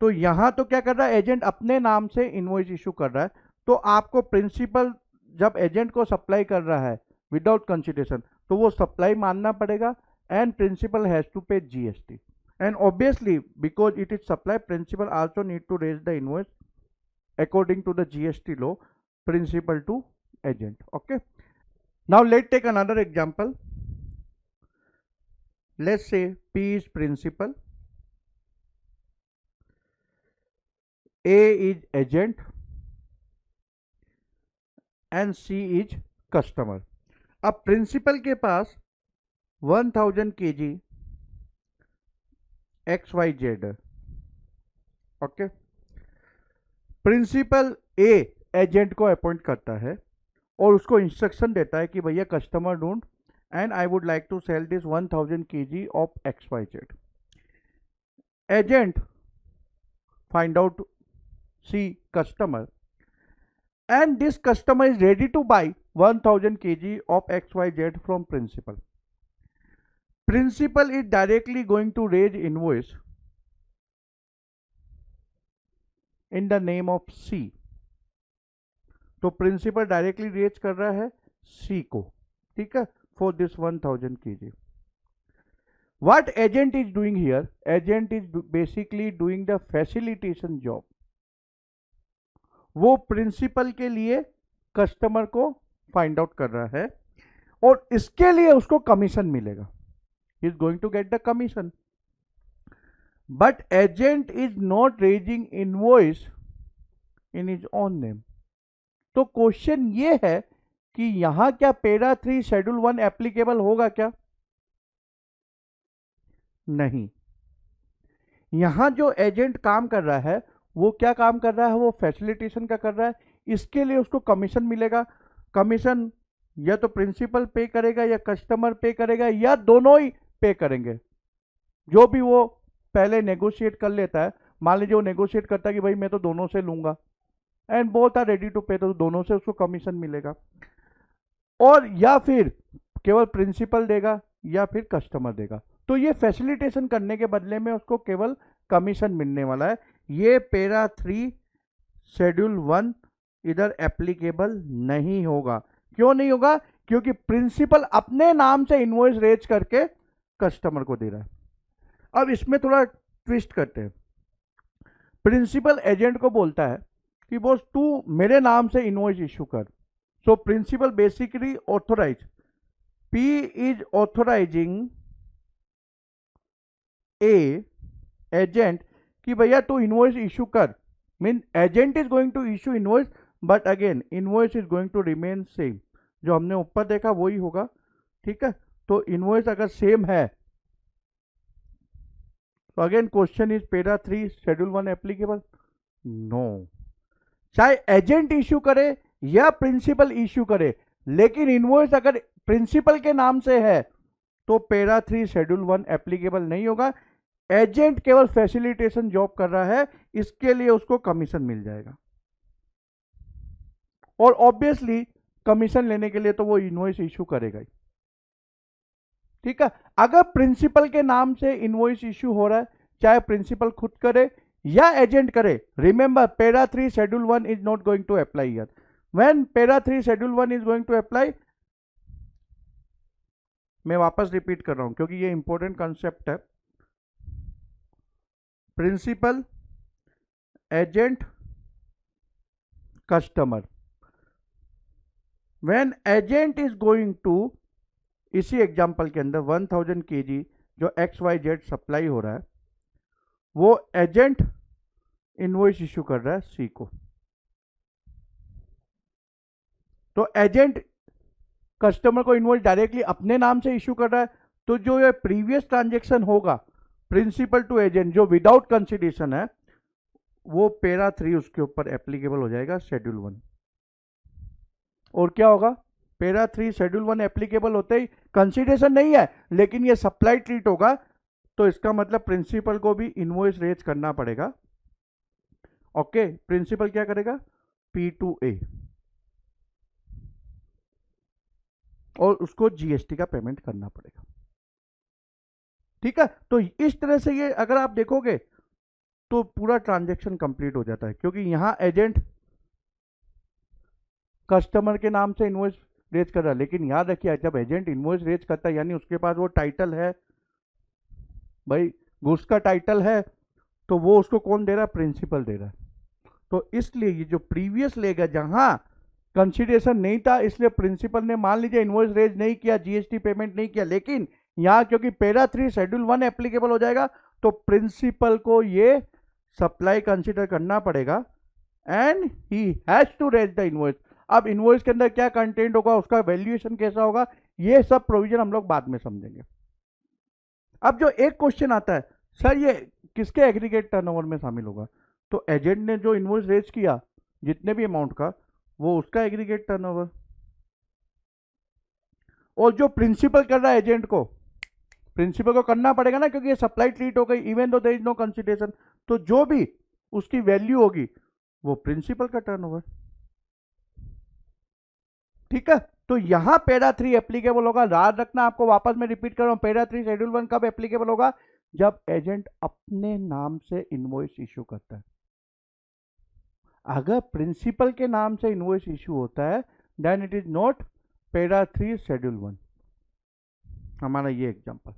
तो यहां तो क्या कर रहा है? एजेंट अपने नाम से इनवॉइस इशू कर रहा है, तो आपको प्रिंसिपल जब एजेंट को सप्लाई कर रहा है विदाउट कंसिडरेशन, तो वो सप्लाई मानना पड़ेगा and principal has to pay GST, and obviously because it is supply, principal also need to raise the invoice according to the GST law, principal to agent. Okay, now let's take another example. Let's say P is principal, A is agent and C is customer. अब principal के पास 1000 kg XYZ है। Okay, principal A agent को appoint करता है और उसको instruction देता है कि भैया कस्टमर ढूंढ and I would like to sell this 1000 kg of XYZ। Agent find out C customer and this customer is ready to buy 1000 kg of XYZ from principal. Principal is directly going to raise invoice in the name of C। तो principal directly raise कर रहा है C को, ठीक है, for this 1000 kg। What agent is doing here? Agent is basically doing the facilitation job. वो principal के लिए कस्टमर को फाइंड आउट कर रहा है और इसके लिए उसको कमीशन मिलेगा। He is going to get the commission, but agent is not raising invoice in his own name. तो क्वेश्चन ये है कि यहां क्या पैरा 3 शेड्यूल 1 एप्लीकेबल होगा क्या? नहीं। यहां जो एजेंट काम कर रहा है वो क्या काम कर रहा है? वो फैसिलिटेशन का कर रहा है। इसके लिए उसको कमीशन मिलेगा। कमीशन या तो प्रिंसिपल पे करेगा या कस्टमर पे करेगा या दोनों ही पे करेंगे, जो भी वो पहले नेगोशिएट कर लेता है। मान लीजिए वो नेगोशिएट करता है कि भाई मैं तो दोनों से लूंगा and both are ready to pay, तो दोनों से उसको कमीशन मिलेगा। और या फिर केवल प्रिंसिपल देगा या फिर कस्टमर देगा। तो ये फैसिलिटेशन करने के बदले में उसको केवल कमीशन मिलने वाला है। ये पैरा 3 शेड्यूल 1 इधर एप्लीकेबल नहीं होगा। क्यों नहीं होगा? क्योंकि प्रिंसिपल अपने नाम से इनवॉइस रेज करके कस्टमर को दे रहा है। अब इसमें थोड़ा ट्विस्ट करते हैं। प्रिंसिपल एजेंट को बोलता है कि बॉस तू मेरे नाम से इनवॉइस इशू कर। So principal basically authorise, P is authorising a agent कि भैया तू इनवॉइस इशू कर। Mean agent is going to issue invoice, but again invoice is going to remain same. जो हमने ऊपर देखा वही होगा, ठीक है। तो इनवॉइस अगर सेम है तो again question is para 3 schedule 1 applicable? No. चाहे एजेंट इश्यू करे या प्रिंसिपल इश्यू करे, लेकिन इनवॉइस अगर प्रिंसिपल के नाम से है तो पैरा 3 शेड्यूल 1 एप्लीकेबल नहीं होगा। एजेंट केवल फैसिलिटेशन जॉब कर रहा है, इसके लिए उसको कमीशन मिल जाएगा। और ऑब्वियसली कमीशन लेने के लिए तो वो इनवॉइस इशू करेगा ही, ठीक है। अगर प्रिंसिपल के नाम से इनवॉइस इशू हो रहा है, चाहे प्रिंसिपल खुद करे या एजेंट करे, remember para 3 schedule 1 is not going to apply here. When para 3 schedule 1 is going to apply, मैं वापस रिपीट कर रहा हूं क्योंकि ये इंपॉर्टेंट कंसेप्ट है। Principal, agent, customer. When agent is going to, इसी एग्जांपल के अंदर 1000 kg जो XYZ सप्लाई हो रहा है, वो एजेंट इनवॉइस इशू कर रहा है सी को। तो एजेंट कस्टमर को इनवॉइस डायरेक्टली अपने नाम से इशू कर रहा है, तो जो ये प्रीवियस ट्रांजेक्शन होगा प्रिंसिपल टू एजेंट जो विदाउट कंसिडरेशन है, वो पैरा 3 उसके ऊपर एप्लीकेबल हो जाएगा शेड्यूल 1। और क्या होगा? पैरा 3 शेड्यूल 1 एप्लीकेबल होते ही, कंसिडरेशन नहीं है लेकिन ये सप्लाई ट्रीट होगा, तो इसका मतलब प्रिंसिपल को भी इनवॉइस रेज करना पड़ेगा। ओके, प्रिंसिपल क्या करेगा? P2A, और उसको जीएसटी का पेमेंट करना पड़ेगा, ठीक है। तो इस तरह से ये अगर आप देखोगे तो पूरा ट्रांजैक्शन कंप्लीट हो जाता है, क्योंकि यहां एजेंट कस्टमर के नाम से इनवॉइस रेज कर रहा है। लेकिन याद रखिए, जब एजेंट इनवॉइस रेज करता है यानी उसके पास वो टाइटल है, भाई गुड्स का टाइटल है, तो वो उसको कौन दे रहा है? प्रिंसिपल दे रहा है। तो इसलिए ये जो प्रीवियस लेगा जहां कंसिडरेशन नहीं था, इसलिए प्रिंसिपल ने मान लीजिए इनवॉइस रेज नहीं किया, जीएसटी पेमेंट नहीं किया, लेकिन यहां क्योंकि पैरा 3 शेड्यूल 1 एप्लीकेबल हो जाएगा, तो प्रिंसिपल को ये सप्लाई कंसिडर करना पड़ेगा and he has to raise the invoice. अब इनवॉइस के अंदर क्या कंटेंट होगा, उसका वैल्यूएशन कैसा होगा, ये सब प्रोविजन हम लोग बाद में समझेंगे। अब जो एक क्वेश्चन आता है, सर ये किसके एग्रीगेट टर्नओवर में शामिल होगा? तो एजेंट ने जो इनवॉइस रेज किया जितने भी अमाउंट का, वो उसका एग्रीगेट टर्नओवर। और जो प्रिंसिपल कर रहा है एजेंट को, प्रिंसिपल को करना पड़ेगा ना, क्योंकि ये सप्लाई ट्रीट हो गई, even though there is no consideration, तो जो भी उसकी वैल्यू होगी वो प्रिंसिपल का टर्नओवर, ठीक है। तो यहां पैरा 3 एप्लीकेबल होगा। याद रखना, आपको वापस में रिपीट कर रहा हूं, पैरा 3 शेड्यूल 1 कब एप्लीकेबल होगा? जब एजेंट अपने नाम से इनवॉइस इशू करता है। अगर प्रिंसिपल के नाम से इनवॉइस इशू होता है, then it is not para 3 schedule 1। हमारा ये एग्जांपल,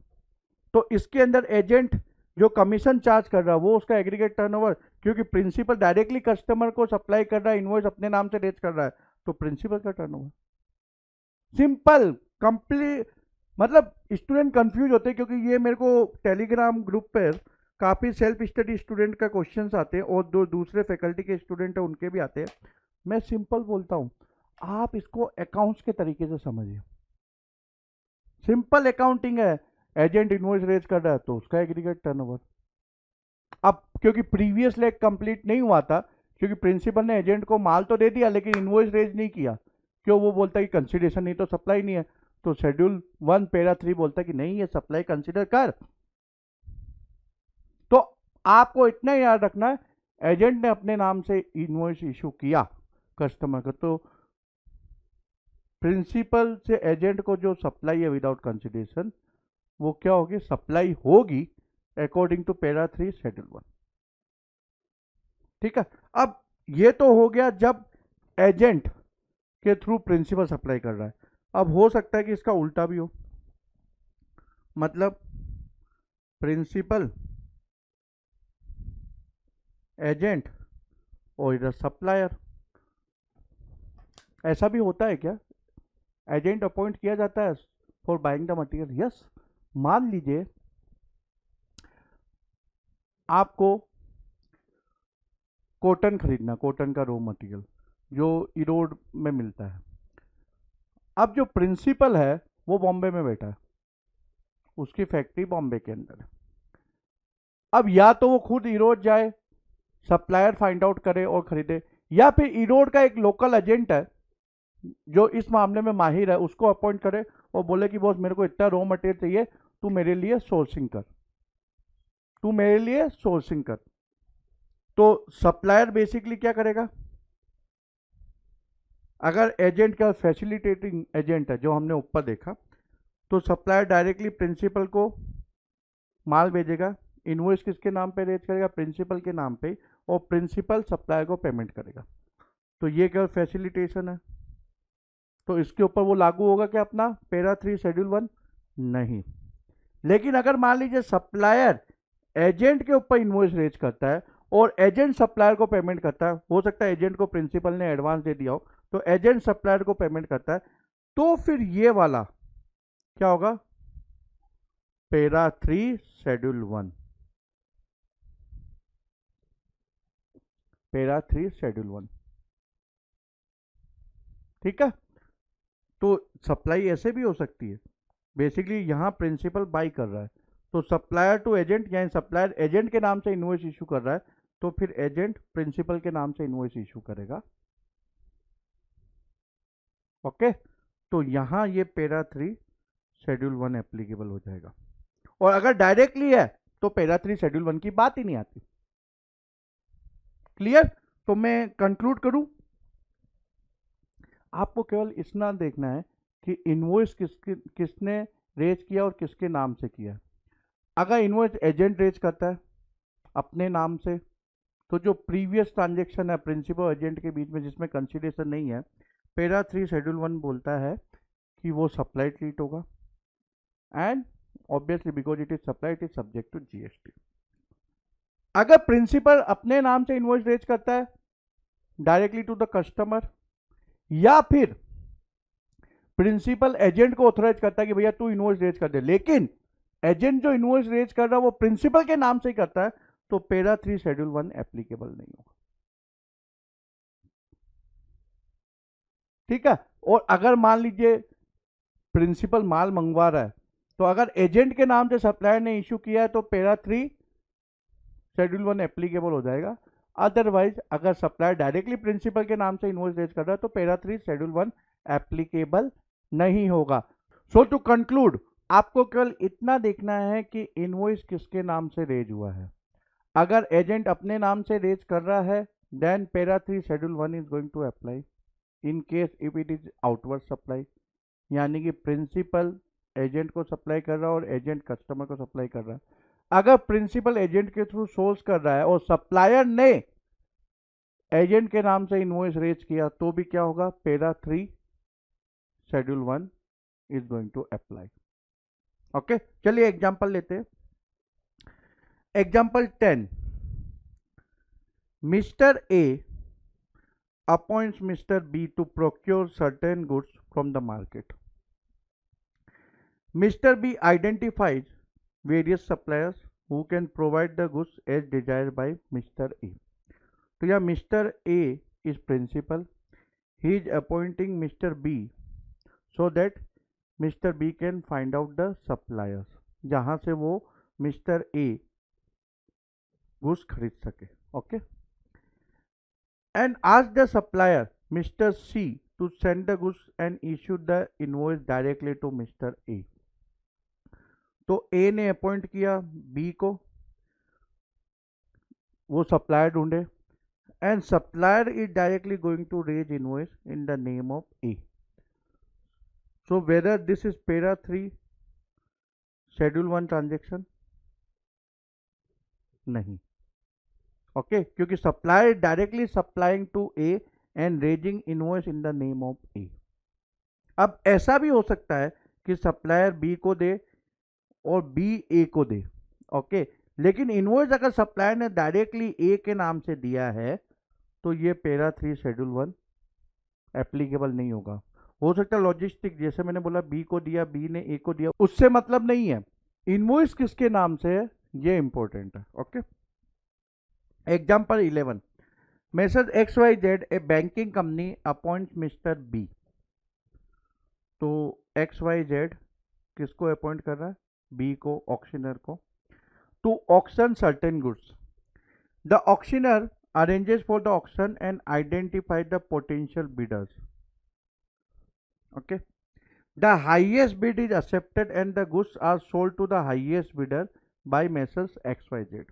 तो इसके अंदर एजेंट जो कमीशन चार्ज कर रहा है वो उसका एग्रीगेट टर्नओवर, क्योंकि प्रिंसिपल डायरेक्टली कस्टमर को सप्लाई कर रहा है, इनवॉइस अपने नाम से रेज कर रहा है, तो प्रिंसिपल का टर्नओवर। Simple, complete. मतलब स्टूडेंट कंफ्यूज होते हैं, क्योंकि ये मेरे को टेलीग्राम ग्रुप पर काफ़ी सेल्फ स्टडी स्टूडेंट का क्वेश्चंस आते हैं, और दो दूसरे फैकल्टी के स्टूडेंट हैं उनके भी आते हैं। मैं सिंपल बोलता हूँ, आप इसको अकाउंट्स के तरीके से समझिए। सिंपल अकाउंटिंग है, एजेंट इनवॉइस रेज कर रहा है तो उसका एग्रीगेट टर्नओवर। अब क्योंकि प्रीवियस लेग कंप्लीट नहीं हुआ था, क्योंकि प्रिंसिपल ने एजेंट को माल तो दे दिया लेकिन इनवॉइस रेज नहीं किया, क्यों? वो बोलता है कि कंसिडरेशन नहीं तो सप्लाई नहीं है, तो शेड्यूल 1 पैरा 3 बोलता है कि नहीं, ये सप्लाई कंसिडर कर। तो आपको इतना याद रखना है, एजेंट ने अपने नाम से इनवॉइस इशू किया कस्टमर को, तो प्रिंसिपल से एजेंट को जो सप्लाई है विदाउट कंसिडरेशन, वो क्या होगी, सप्लाई होगी अकॉर्डिंग टू पैरा 3 शेड्यूल 1। ठीक है। अब ये तो हो गया जब एजेंट के थ्रू प्रिंसिपल सप्लाई कर रहा है। अब हो सकता है कि इसका उल्टा भी हो, मतलब प्रिंसिपल एजेंट और इधर सप्लायर। ऐसा भी होता है क्या, एजेंट अपॉइंट किया जाता है for buying the material? Yes. मान लीजिए आपको कॉटन खरीदना, कॉटन का रॉ मटेरियल जो इरोड में मिलता है। अब जो प्रिंसिपल है वो बॉम्बे में बैठा है, उसकी फैक्ट्री बॉम्बे के अंदर है। अब या तो वो खुद इरोड जाए, सप्लायर फाइंड आउट करे और खरीदे, या फिर इरोड का एक लोकल एजेंट है जो इस मामले में माहिर है, उसको अपॉइंट करे और बोले कि बॉस मेरे को इतना रॉ मटेरियल चाहिए, तू मेरे लिए सोर्सिंग कर, तू मेरे लिए सोर्सिंग कर। तो सप्लायर बेसिकली क्या करेगा, अगर एजेंट का फैसिलिटेटिंग एजेंट है जो हमने ऊपर देखा, तो सप्लायर डायरेक्टली प्रिंसिपल को माल भेजेगा, इनवॉइस किसके नाम पे रेज करेगा, प्रिंसिपल के नाम पे, और प्रिंसिपल सप्लायर को पेमेंट करेगा। तो ये क्या फैसिलिटेशन है, तो इसके ऊपर वो लागू होगा क्या अपना पैरा 3 शेड्यूल 1? नहीं। लेकिन अगर मान लीजिए सप्लायर एजेंट के ऊपर इनवॉइस रेज करता है और एजेंट सप्लायर को पेमेंट करता है, हो सकता है एजेंट को प्रिंसिपल ने एडवांस दे दिया हो, तो एजेंट सप्लायर को पेमेंट करता है, तो फिर ये वाला क्या होगा, पैरा 3 शेड्यूल 1, पैरा 3 शेड्यूल 1। ठीक है। तो सप्लाई ऐसे भी हो सकती है, बेसिकली यहां प्रिंसिपल बाई कर रहा है, तो सप्लायर टू एजेंट, यानी सप्लायर एजेंट के नाम से इनवॉइस इशू कर रहा है, तो फिर एजेंट प्रिंसिपल के नाम से इनवॉइस इशू करेगा। ओके। तो यहां ये पैरा 3 शेड्यूल 1 एप्लीकेबल हो जाएगा। और अगर डायरेक्टली है तो पैरा 3 शेड्यूल 1 की बात ही नहीं आती। क्लियर? तो मैं कंक्लूड करूं, आपको केवल इतना देखना है कि इनवॉइस किसने रेज किया और किसके नाम से किया। अगर इनवॉइस एजेंट रेज करता है अपने नाम से, तो जो प्रीवियस ट्रांजेक्शन है प्रिंसिपल एजेंट के बीच में जिसमें कंसिडरेशन नहीं है, पैरा 3 शेड्यूल 1 बोलता है कि वो सप्लाई ट्रीट होगा, and obviously because it is supply it is subject to GST. अगर प्रिंसिपल अपने नाम से इनवॉइस रेज करता है डायरेक्टली टू द कस्टमर, या फिर प्रिंसिपल एजेंट को ऑथोराइज करता है कि भैया तू इनवॉइस रेज कर दे, लेकिन एजेंट जो इनवॉइस रेज कर रहा है वो प्रिंसिपल के नाम से ही करता है, तो पैरा 3 शेड्यूल 1 एप्लीकेबल नहीं होगा। ठीक है। और अगर मान लीजिए प्रिंसिपल माल मंगवा रहा है, तो अगर एजेंट के नाम से सप्लायर ने इश्यू किया है तो पैरा 3 शेड्यूल 1 एप्लीकेबल हो जाएगा। अदरवाइज अगर सप्लायर डायरेक्टली प्रिंसिपल के नाम से इनवॉइस रेज कर रहा है तो पैरा 3 शेड्यूल 1 एप्लीकेबल नहीं होगा। सो टू कंक्लूड, आपको केवल इतना देखना है कि इनवॉइस किसके नाम से रेज हुआ है। अगर एजेंट अपने नाम से रेज कर रहा है, then para 3 schedule 1 is going to apply. In case if it is outward supply, यानी कि प्रिंसिपल एजेंट को सप्लाई कर रहा है और एजेंट कस्टमर को सप्लाई कर रहा है। अगर प्रिंसिपल एजेंट के थ्रू सोर्स कर रहा है और सप्लायर ने एजेंट के नाम से इनवॉइस रेज किया, तो भी क्या होगा, para 3 schedule 1 is going to apply. Okay, चलिए एग्जांपल लेते हैं। Example 10, mister A appoints Mr. B to procure certain goods from the market. Mr. B identifies various suppliers who can provide the goods as desired by Mr. A. तो यह Mr. A is principal. He is appointing Mr. B so that Mr. B can find out the suppliers, जहां से वो Mr. A goods खरीद सके। Okay. And ask the supplier Mr. C to send the goods and issue the invoice directly to Mr. A. तो A ने appoint किया B को, वो सप्लायर ढूंढे, and supplier is directly going to raise invoice in the name of A। So whether this is para 3 schedule 1 transaction? नहीं. Okay, क्योंकि supplier directly supplying to A and raising invoice in the name of A. अब ऐसा भी हो सकता है कि supplier B को दे और बी ए को दे. ओके, लेकिन इनवॉइस अगर सप्लायर ने डायरेक्टली ए के नाम से दिया है तो ये पैरा 3 शेड्यूल 1 एप्लीकेबल नहीं होगा. हो सकता है लॉजिस्टिक, जैसे मैंने बोला बी को दिया, बी ने ए को दिया, उससे मतलब नहीं है. इनवॉइस किसके नाम से है ये इंपॉर्टेंट है. Okay, example 11. Messrs XYZ a banking company appoint mister B. तो XYZ किसको अपॉइंट कर रहा है? बी को, ऑक्शनर को, to auction certain goods. The auctioneer arranges for the auction and identify the potential bidders. Okay, the highest bid is accepted and the goods are sold to the highest bidder by Messrs XYZ.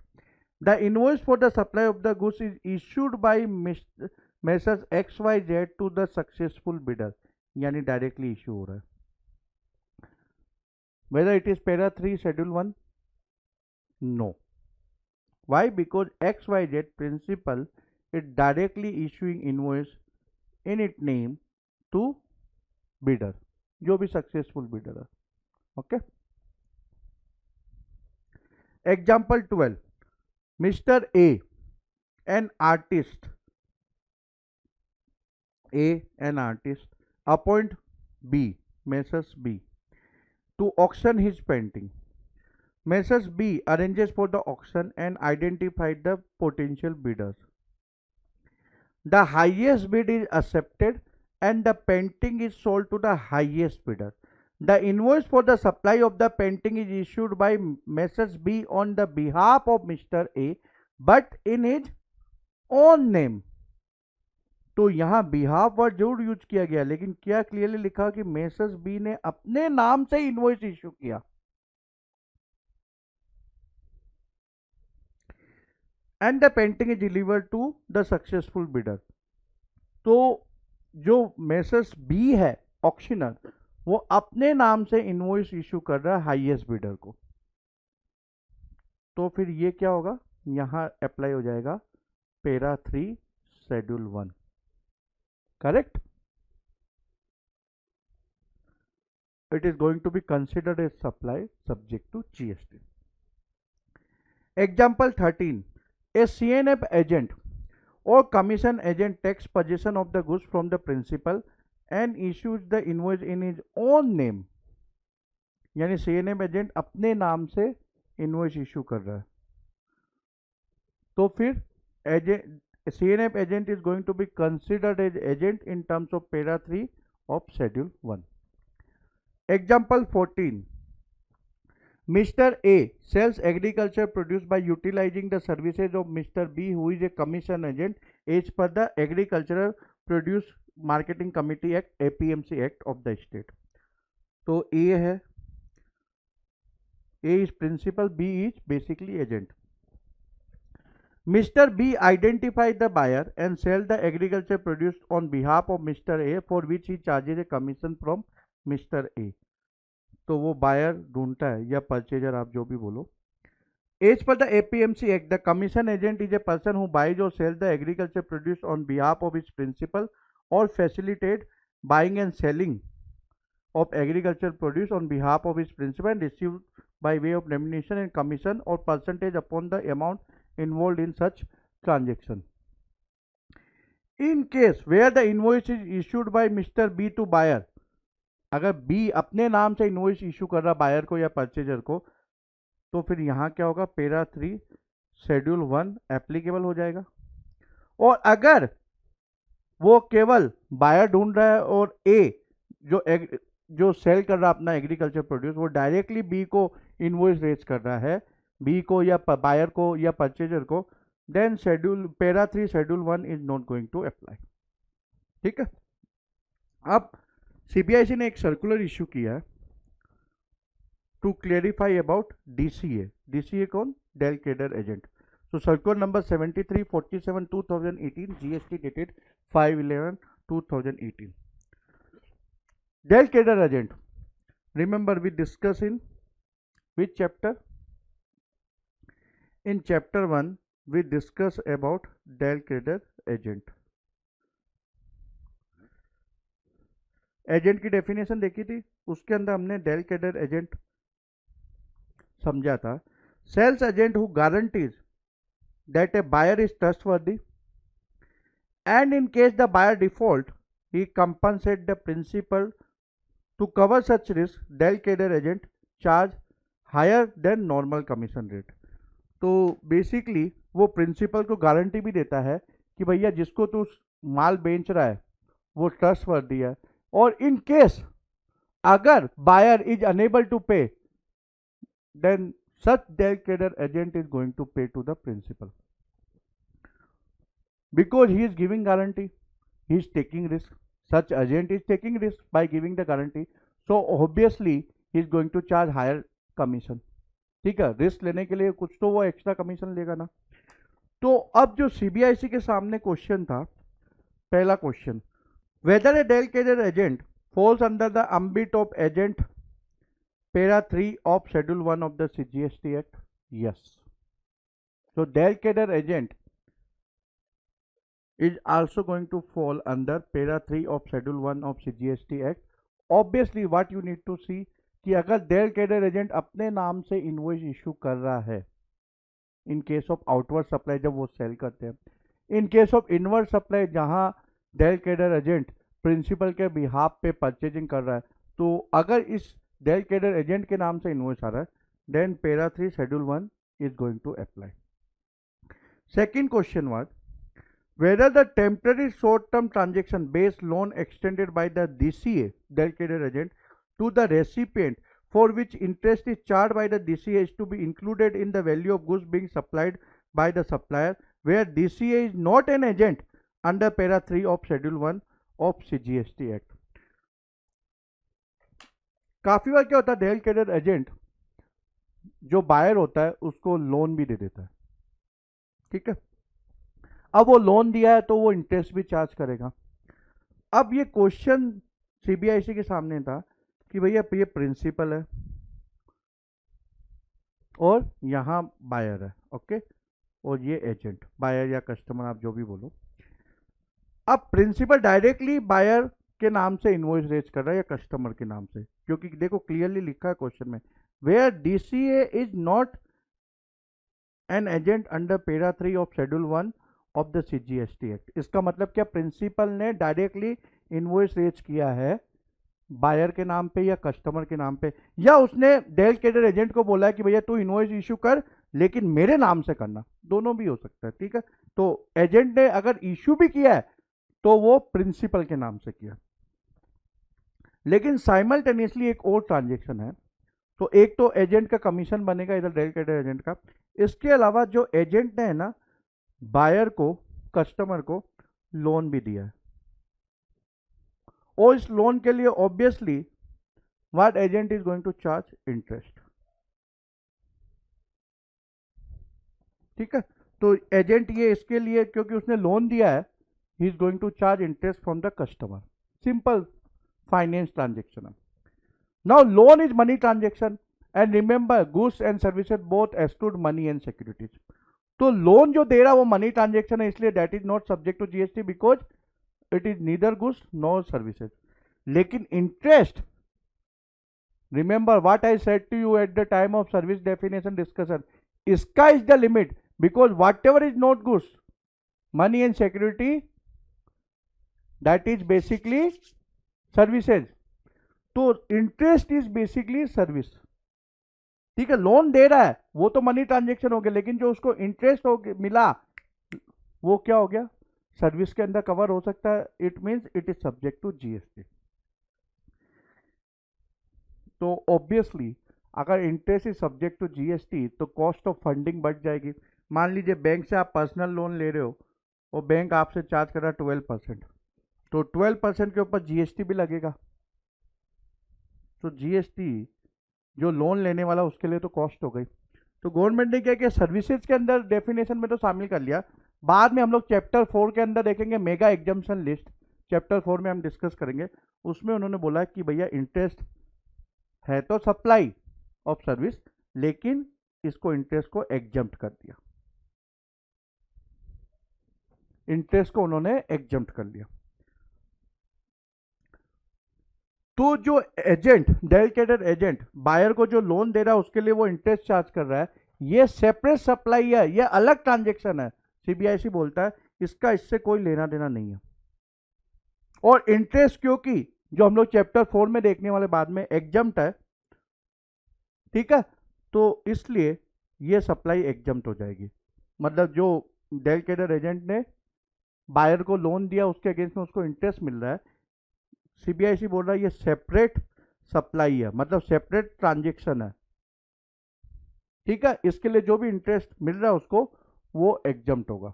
The invoice for the supply of the goods is issued by Messrs XYZ to the successful bidder. यानी directly issue हो रहा है. Whether it is para 3 schedule 1? No. Why? Because XYZ principal is directly issuing invoice in its name to bidder, जो भी successful bidder है. Okay. Example 12. Mr. A, an artist, appoint B, Messrs B, to auction his painting. Messrs B arranges for the auction and identified the potential bidders. The highest bid is accepted and the painting is sold to the highest bidder. The invoice for the supply of the painting is issued by Messrs B on the behalf of Mr. A but in his own name. तो यहाँ behalf word जरूर use किया गया, लेकिन क्या clearly लिखा कि messrs B ने अपने नाम से इनवॉइस इश्यू किया. And the painting is delivered to the successful bidder. तो जो मेसर्स बी है ऑक्शनर, वो अपने नाम से इनवॉइस इश्यू कर रहा है हाईएस्ट बिडर को. तो फिर ये क्या होगा, यहां अप्लाई हो जाएगा para 3 schedule 1. Correct. It is going to be considered as supply subject to GST. Example 13. A CNF agent or commission agent takes possession of the goods from the principal and issues the invoice in his own name. यानी CNF agent अपने नाम से invoice issue कर रहा है. तो फिर CNF agent is going to be considered as agent in terms of para 3 of schedule 1. Example 14. Mr. A sells agriculture produce by utilizing the services of Mr. B, who is a commission agent as per the Agricultural Produce Marketing Committee Act, APMC Act of the state. तो A है, A is principal, B is basically agent. Mr. B identifies the buyer and sells the agriculture produce on behalf of Mr. A, for which he charges a commission from Mr. A. तो वो buyer ढूंढता है या purchaser, आप जो भी बोलो. As per the APMC act, the commission agent is a person who buys or sell the agriculture produce on behalf of his principal or facilitate buying and selling of agriculture produce on behalf of his principal and received by way of remuneration and commission or percentage upon the amount involve in such transaction. In case where the invoice is issued by mister B to buyer, अगर B अपने नाम से invoice issue कर रहा buyer को या purchaser को, तो फिर यहां क्या होगा, पैरा 3 शेड्यूल 1 एप्लीकेबल हो जाएगा. और अगर वो केवल बायर ढूंढ रहा है और ए जो सेल कर रहा अपना एग्रीकल्चर प्रोड्यूस, वो डायरेक्टली बी को इनवॉइस रेज कर रहा है, बी को या बायर को या परचेजर को, then para 3 schedule 1 is not going to apply. ठीक है. अब सीबीआईसी ने एक सर्कुलर इश्यू किया है to clarify about DCA. DCA कौन? Del credere agent. So circular number 7347/2018 GST dated 5/11/2018. Del Trader agent, remember we discuss in which chapter? In chapter 1 we discuss about Del Trader agent. Agent की definition देखी थी, उसके अंदर हमने del credere agent समझा था. Sales agent who guarantees that a buyer is trustworthy and in case the buyer default he compensate the principal. To cover such risk del credere agent charge higher than normal commission rate. तो basically वो principal को guarantee भी देता है कि भैया जिसको तू माल बेच रहा है वो ट्रस्टवर्दी है, और इन केस अगर buyer is unable to pay then such del credere agent is going to pay to the principal because he is giving guarantee, he is taking risk. Such agent is taking risk by giving the guarantee, so obviously he is going to charge higher commission. ठीक है, risk लेने के लिए कुछ तो वो extra commission लेगा ना. तो अब जो सीबीआईसी के सामने क्वेश्चन था, पहला question, whether a Del Trader agent falls under the ambit of agent para 3 of schedule 1 of the CGST act. Yes, so Del Trader agent is also going to fall under para 3 of schedule 1 of CGST act. Obviously what you need to see कि अगर del credere agent अपने नाम से invoice issue कर रहा है in case of outward supply जब वो सेल करते हैं, in case of inward supply जहां डेल कैडर एजेंट प्रिंसिपल के बिहाफ पे परचेजिंग कर रहा है, तो अगर इस डेल कैडर एजेंट के नाम से इनवॉइस आ रहा है then para 3 schedule 1 is going to apply. Second question was whether the temporary short-term transaction-based loan extended by the DCA, Del Trader agent, to the recipient for which interest is charged by the DCA is to be included in the value of goods being supplied by the supplier, where DCA is not an agent under para 3 of schedule 1 of CGST act. काफी बार क्या होता है, del credere agent जो buyer होता है उसको loan भी दे देता है. ठीक है, अब वो लोन दिया है तो वो इंटरेस्ट भी चार्ज करेगा. अब ये क्वेश्चन सीबीआईसी के सामने था कि भैया ये प्रिंसिपल है और यहां बायर है, ओके, और ये एजेंट, बायर या कस्टमर आप जो भी बोलो. अब प्रिंसिपल डायरेक्टली बायर के नाम से इनवॉइस रेज कर रहा है या कस्टमर के नाम से, क्योंकि देखो क्लियरली लिखा है क्वेश्चन में where DCA is not an agent under para 3 of schedule 1 of the CGST act. इसका मतलब क्या, प्रिंसिपल ने डायरेक्टली इनवॉइस रेज किया है बायर के नाम पे या कस्टमर के नाम पे, या उसने डेल कैडर एजेंट को बोला है कि भैया तू इनवॉइस इशू कर लेकिन मेरे नाम से करना. दोनों भी हो सकता है. ठीक है, तो एजेंट ने अगर इशू भी किया है तो वो प्रिंसिपल के नाम से किया. लेकिन साइमल्टेनियसली एक और ट्रांजेक्शन है, तो एक तो एजेंट का कमीशन बनेगा इधर डेल कैडर एजेंट का, इसके अलावा जो एजेंट ने है ना बायर को, कस्टमर को लोन भी दिया है, और इस लोन के लिए obviously what agent is going to charge interest. ठीक है, तो एजेंट ये इसके लिए क्योंकि उसने लोन दिया है, he is going to charge interest from the customer. Simple finance transaction है. Now loan is money transaction and remember goods and services both exclude money and securities. तो लोन जो दे रहा है वो मनी ट्रांजेक्शन है, इसलिए that is not subject to GST because it is neither goods nor services. लेकिन interest, remember what I said to you at the time of service definition discussion, इसका is the limit because what ever is not goods money and security that is basically services. तो interest is basically service. ठीक है, loan दे रहा है वो तो money transaction हो गया, लेकिन जो उसको इंटरेस्ट हो मिला वो क्या हो गया, सर्विस के अंदर कवर हो सकता है. It means it is subject to GST. तो ऑब्वियसली अगर interest is subject to GST तो कॉस्ट ऑफ फंडिंग बढ़ जाएगी. मान लीजिए बैंक से आप पर्सनल लोन ले रहे हो और बैंक आपसे चार्ज कर रहा है 12%, तो 12% के ऊपर जीएसटी भी लगेगा. तो जीएसटी जो लोन लेने वाला उसके लिए तो कॉस्ट हो गई. तो गवर्नमेंट ने क्या किया, सर्विसेज के अंदर डेफिनेशन में तो शामिल कर लिया. बाद में हम लोग चैप्टर 4 के अंदर देखेंगे मेगा एग्जम्पशन लिस्ट, चैप्टर 4 में हम डिस्कस करेंगे, उसमें उन्होंने बोला कि भैया इंटरेस्ट है तो सप्लाई ऑफ सर्विस, लेकिन इसको इंटरेस्ट को एग्जम्प्ट कर दिया, इंटरेस्ट को उन्होंने एग्जम्प्ट कर लिया। तो जो एजेंट, डेडिकेटेड एजेंट बायर को जो लोन दे रहा है उसके लिए वो इंटरेस्ट चार्ज कर रहा है, ये सेपरेट सप्लाई है, ये अलग ट्रांजेक्शन है। सीबीआईसी बोलता है इसका इससे कोई लेना देना नहीं है। और इंटरेस्ट क्योंकि जो हम लोग चैप्टर 4 में देखने वाले बाद में एग्जम्प्ट है, ठीक है, तो इसलिए ये सप्लाई एग्जम्प्ट हो जाएगी। मतलब जो डेडिकेटेड एजेंट ने बायर को लोन दिया उसके अगेंस्ट में उसको इंटरेस्ट मिल रहा है, सीबीआईसी बोल रहा है ये सेपरेट सप्लाई है, मतलब सेपरेट ट्रांजेक्शन है, ठीक है। इसके लिए जो भी इंटरेस्ट मिल रहा है उसको वो एग्जम्प्ट होगा।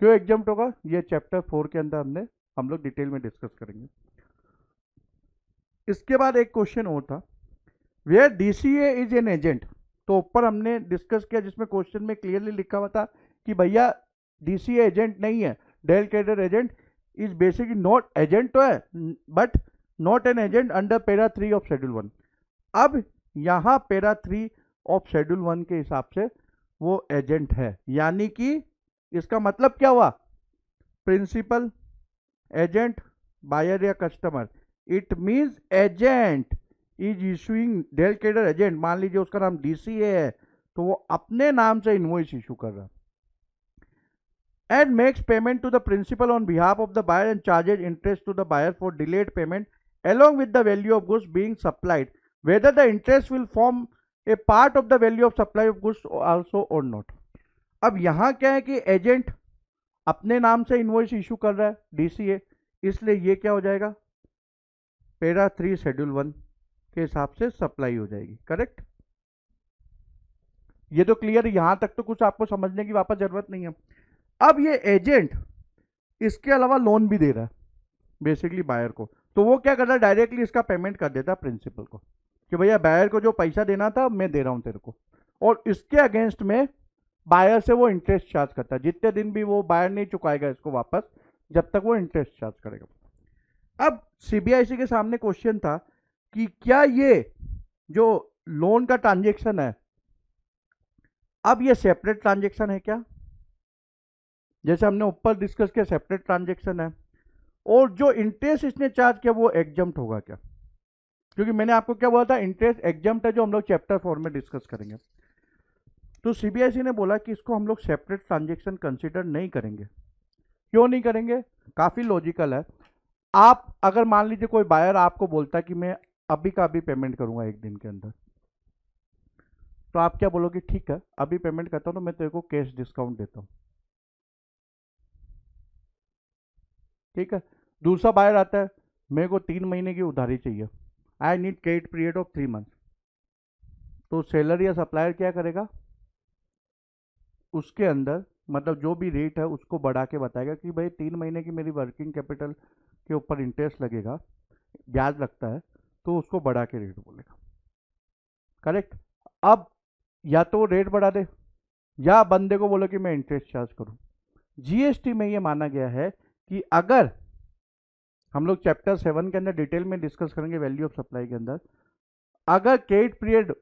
क्यों एग्जम्प्ट होगा, ये चैप्टर 4 के अंदर हम लोग डिटेल में डिस्कस करेंगे। इसके बाद एक क्वेश्चन और था, where DCA is an agent. तो ऊपर हमने डिस्कस किया जिसमें क्वेश्चन में क्लियरली लिखा हुआ था कि भैया डीसीए एजेंट नहीं है, dedicated agent is basically not agent तो है but not an agent under para 3 of schedule 1। अब यहां पैरा 3 ऑफ शेड्यूल 1 के हिसाब से वो एजेंट है, यानी कि इसका मतलब क्या हुआ, प्रिंसिपल, एजेंट, बायर या customer. It means agent is issuing, dedicated agent मान लीजिए उसका नाम डीसीए है तो वो अपने नाम से इनवॉइस इशू कर रहा है, and makes payment to the principal on behalf of the buyer and charges interest to the buyer for delayed payment along with the value of goods being supplied, whether the interest will form a part of the value of supply of goods also or not। अब यहां क्या है कि agent अपने नाम से invoice issue कर रहा है डीसीए, इसलिए ये क्या हो जाएगा, पैरा 3 शेड्यूल 1 के हिसाब से सप्लाई हो जाएगी, करेक्ट। ये तो क्लियर है, यहां तक तो कुछ आपको समझने की वापस जरूरत नहीं है। अब ये एजेंट इसके अलावा लोन भी दे रहा है बेसिकली बायर को, तो वो क्या कर रहा है, डायरेक्टली इसका पेमेंट कर देता है प्रिंसिपल को कि भैया बायर को जो पैसा देना था मैं दे रहा हूं तेरे को, और इसके अगेंस्ट में बायर से वो इंटरेस्ट चार्ज करता है। जितने दिन भी वो बायर नहीं चुकाएगा इसको वापस, जब तक वो इंटरेस्ट चार्ज करेगा। अब सीबीआईसी के सामने क्वेश्चन था कि क्या ये जो लोन का ट्रांजेक्शन है, अब ये सेपरेट ट्रांजेक्शन है क्या, जैसे हमने ऊपर डिस्कस किया सेपरेट ट्रांजेक्शन है, और जो इंटरेस्ट इसने चार्ज किया वो एग्जम्प्ट होगा क्या, क्योंकि मैंने आपको क्या बोला था इंटरेस्ट एग्जम्प्ट है, जो हम लोग चैप्टर 4 में डिस्कस करेंगे। तो सीबीआईसी ने बोला कि इसको हम लोग सेपरेट ट्रांजेक्शन कंसीडर नहीं करेंगे। क्यों नहीं करेंगे, काफी लॉजिकल है। आप अगर मान लीजिए कोई बायर आपको बोलता है कि मैं अभी का अभी पेमेंट करूंगा एक दिन के अंदर, तो आप क्या बोलोगे, ठीक है अभी पेमेंट करता हूं तो मैं तेरे को कैश डिस्काउंट देता हूं, ठीक है। दूसरा बायर आता है, मेरे को 3 महीने की उधारी चाहिए, I need credit period of 3 month. तो सेलर या सप्लायर क्या करेगा, उसके अंदर मतलब जो भी रेट है उसको बढ़ा के बताएगा कि भाई 3 महीने की मेरी वर्किंग कैपिटल के ऊपर इंटरेस्ट लगेगा, ब्याज लगता है, तो उसको बढ़ा के रेट बोलेगा, करेक्ट। अब या तो रेट बढ़ा दे या बंदे को बोलो कि मैं इंटरेस्ट चार्ज करूं। जीएसटी में ये माना गया है कि अगर हम लोग चैप्टर 7 के अंदर डिटेल में डिस्कस करेंगे वैल्यू ऑफ सप्लाई के अंदर, अगर क्रेडिट पीरियड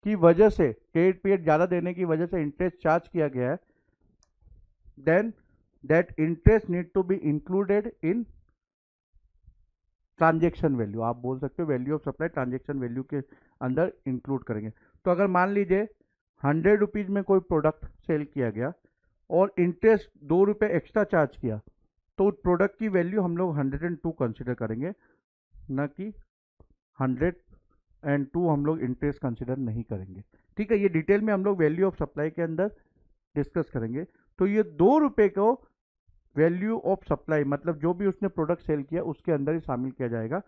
की वजह से, क्रेडिट पीरियड ज्यादा देने की वजह से इंटरेस्ट चार्ज किया गया है, then that interest need to be included in transaction value. आप बोल सकते हो value of supply transaction value के अंदर इंक्लूड करेंगे। तो अगर मान लीजिए 100 रुपीज में कोई प्रोडक्ट सेल किया गया और इंटरेस्ट 2 रुपये एक्स्ट्रा चार्ज किया, तो प्रोडक्ट की वैल्यू हम लोग 102 कंसिडर करेंगे, न कि 102 हम लोग इंटरेस्ट कंसिडर नहीं करेंगे, ठीक है। ये डिटेल में हम लोग वैल्यू ऑफ सप्लाई के अंदर डिस्कस करेंगे। तो ये 2 रुपये को वैल्यू ऑफ सप्लाई मतलब जो भी उसने प्रोडक्ट सेल किया उसके अंदर ही शामिल किया जाएगा,